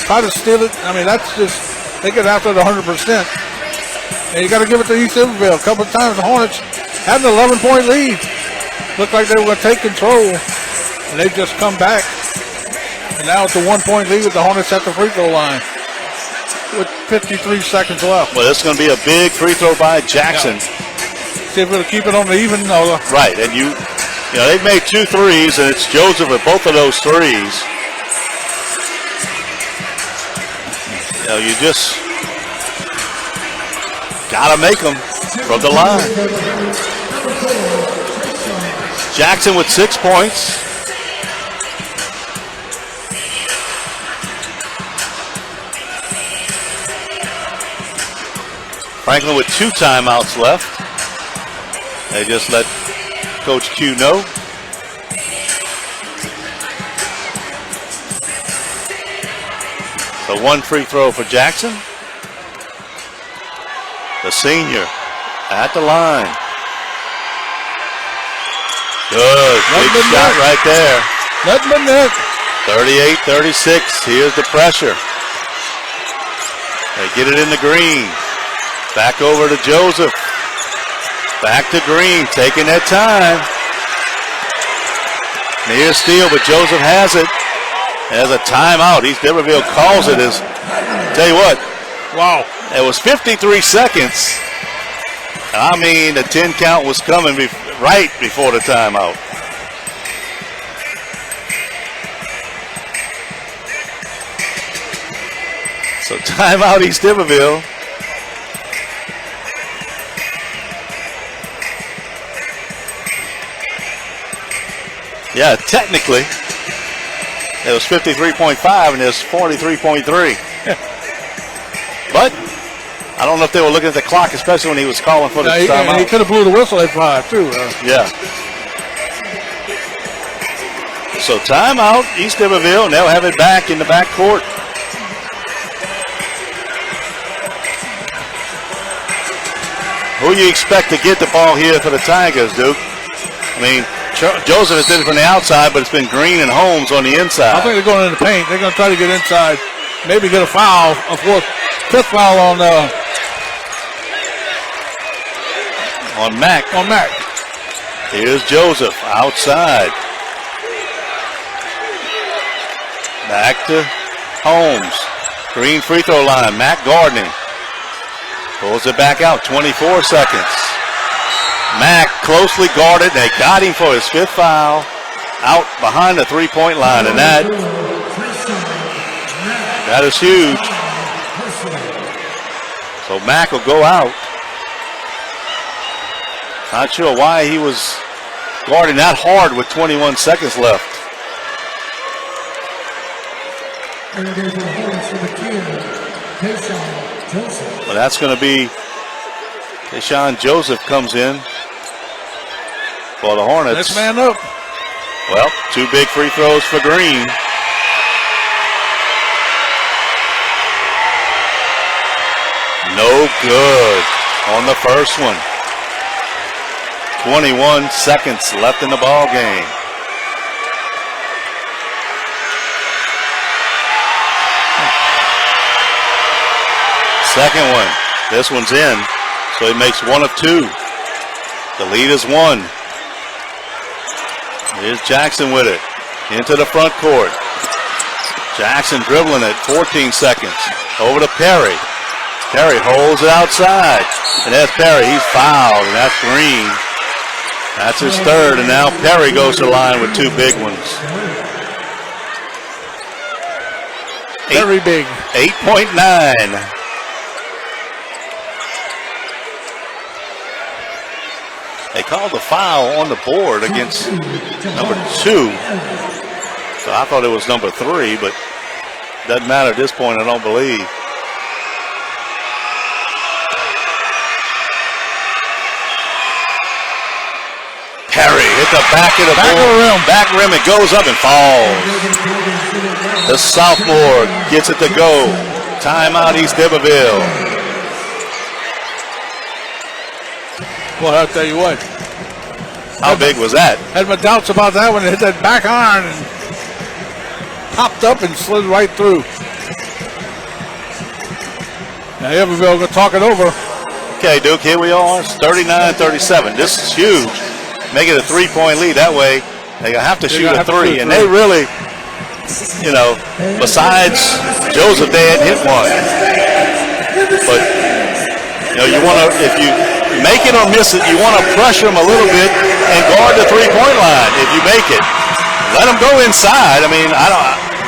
try to steal it. I mean, that's just, they get after it 100%. And you got to give it to East Iberville. A couple of times the Hornets had an 11-point lead. Looked like they were going to take control, and they've just come back. And now it's a 1-point lead with the Hornets at the free throw line with 53 seconds left. Well, this is going to be a big free throw by Jackson. Yeah. See if we'll keep it on the even. Right, and you know, they've made 2 threes, and it's Joseph with both of those threes. You know, you just got to make them from the line. Jackson with 6 points. Franklin with 2 timeouts left. They just let Coach Q know. So 1 free throw for Jackson. The senior at the line. Good, big shot right there. Nothing but net. 38-36, here's the pressure. They get it in the green. Back over to Joseph. Back to Green, taking that time. Near steal, but Joseph has it as a timeout. East Iberville calls it as, tell you what. Wow. It was 53 seconds. I mean, the 10 count was coming right before the timeout. So timeout East Iberville. Yeah, technically, it was 53.5 and it's 43.3. But I don't know if they were looking at the clock, especially when he was calling for the timeout. He could have blew the whistle at 5 too. Yeah. So timeout, East Iberville, and they'll have it back in the back court. Who do you expect to get the ball here for the Tigers, Duke? I mean, Joseph has did it from the outside, but it's been Green and Holmes on the inside. I think they're going in the paint. They're going to try to get inside, maybe get a foul, fifth foul on Mack. On Mack. Here's Joseph outside. Back to Holmes. Green free throw line. Mack gardening. Pulls it back out. 24 seconds. Mack closely guarded. They got him for his fifth foul. Out behind the three-point line, and that is huge. So Mack will go out. Not sure why he was guarding that hard with 21 seconds left. Well, that's going to be Deshaun Joseph comes in for the Hornets. Next man up. Well, two big free throws for Green. No good on the first one. 21 seconds left in the ball game. Second one. This one's in. So he makes one of two. The lead is one. Here's Jackson with it. Into the front court. Jackson dribbling it. 14 seconds. Over to Perry. Perry holds it outside. And that's Perry. He's fouled. And that's Green. That's his third. And now Perry goes to the line with two big ones. Very big. 8.9. They called the foul on the board against number 2. So I thought it was number 3, but doesn't matter at this point, I don't believe. Perry hit the back of the board. Back rim, it goes up and falls. The sophomore gets it to go. Timeout East Iberville. Well, I'll tell you what. How big was that? Had my doubts about that when it hit that back iron and popped up and slid right through. Now Iberville going to talk it over. Okay, Duke, here we are. It's 39-37. This is huge. Make it a 3-point lead. That way, they're going to have to shoot a three. And they really, you know, besides Joseph, they hadn't hit one. But, you know, you want to, if you make it or miss it, you want to pressure them a little bit and guard the three-point line. If you make it, let them go inside. I mean,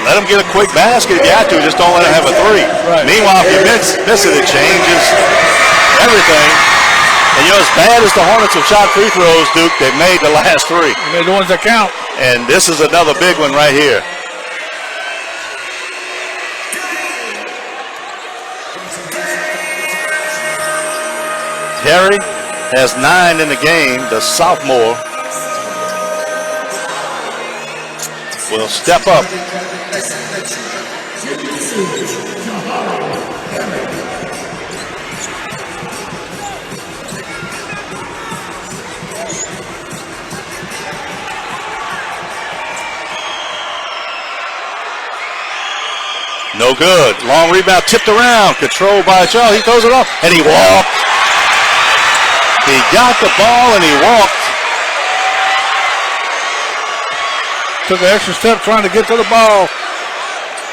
let them get a quick basket if you have to. Just don't let them have a three. Right. Meanwhile, if you miss it, it changes everything. And you know, as bad as the Hornets have shot free throws, Duke, they've made the last three. They made the ones that count. And this is another big one right here. Perry has 9 in the game. The sophomore will step up. No good. Long rebound tipped around. Controlled by Charles. He throws it off and he walked. He got the ball and he walked. Took an extra step trying to get to the ball.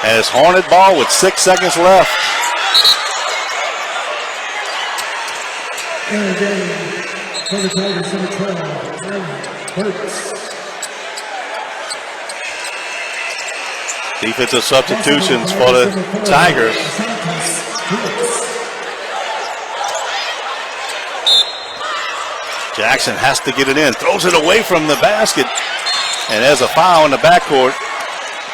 And it's Hornet ball with 6 seconds left. In the game, for the Tigers, number 12, Hornets. Defensive substitutions for the Tigers. Jackson has to get it in, throws it away from the basket, and there's a foul in the backcourt.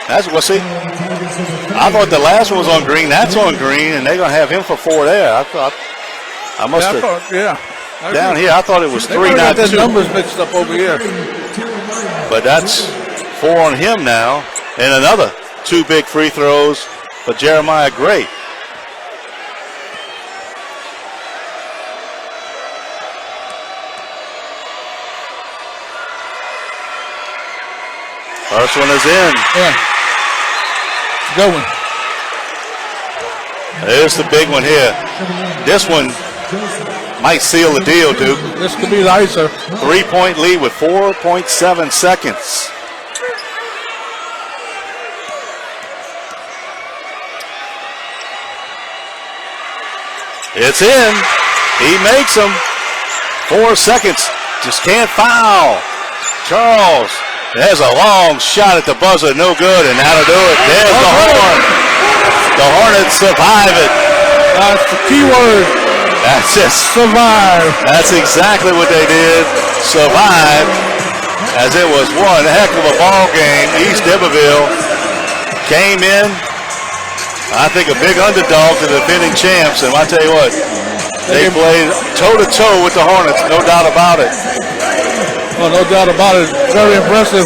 That's what, see, I thought the last one was on green. That's on green, and they're going to have him for 4 there. I must have, down here, I thought it was 3, not 2. The numbers mixed up over here. But that's 4 on him now, and another 2 big free throws for Jeremiah Gray. First one is in. Yeah. Good one. There's the big one here. This one might seal the deal, Duke. This could be the icer. 3-point lead with 4.7 seconds. It's in. He makes them. 4 seconds. Just can't foul. Charles. There's a long shot at the buzzer, no good, and that'll do it. There's the horn. The Hornets survive it. That's the key word. That's it. Survive. That's exactly what they did. Survive, as it was one heck of a ball game. East Iberville came in, I think, a big underdog to the defending champs, and I tell you what, they played toe-to-toe with the Hornets, no doubt about it. Well, no doubt about it. Very impressive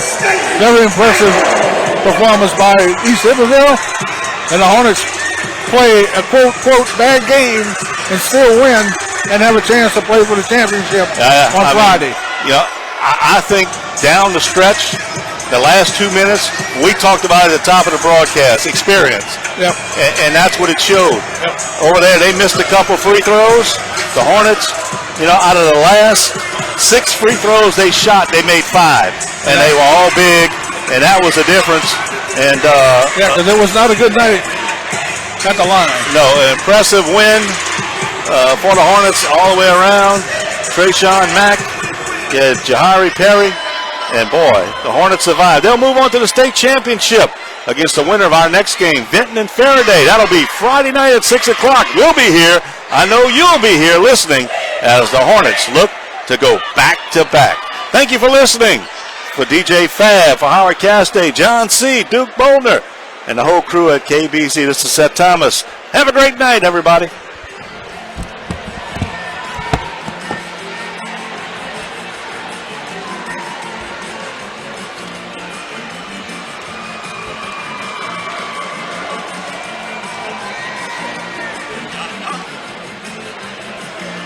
performance by East Iberville. And the Hornets play a quote bad game and still win and have a chance to play for the championship on Friday. I think down the stretch, the last 2 minutes, we talked about it at the top of the broadcast, experience. Yep. And that's what it showed. Yep. Over there, they missed a couple free throws. The Hornets, out of the last 6 free throws they shot, they made 5. And they were all big, and that was the difference. And because it was not a good night at the line. No, an impressive win for the Hornets all the way around. Trayshawn Mack, Jahari Perry, and boy, the Hornets survived. They'll move on to the state championship against the winner of our next game, Vinton and Faraday. That'll be Friday night at 6 o'clock. We'll be here. I know you'll be here listening as the Hornets look to go back-to-back. Thank you for listening. For DJ Fab, for Howard Castay, John C., Duke Boldner, and the whole crew at KBZE, this is Seth Thomas. Have a great night, everybody.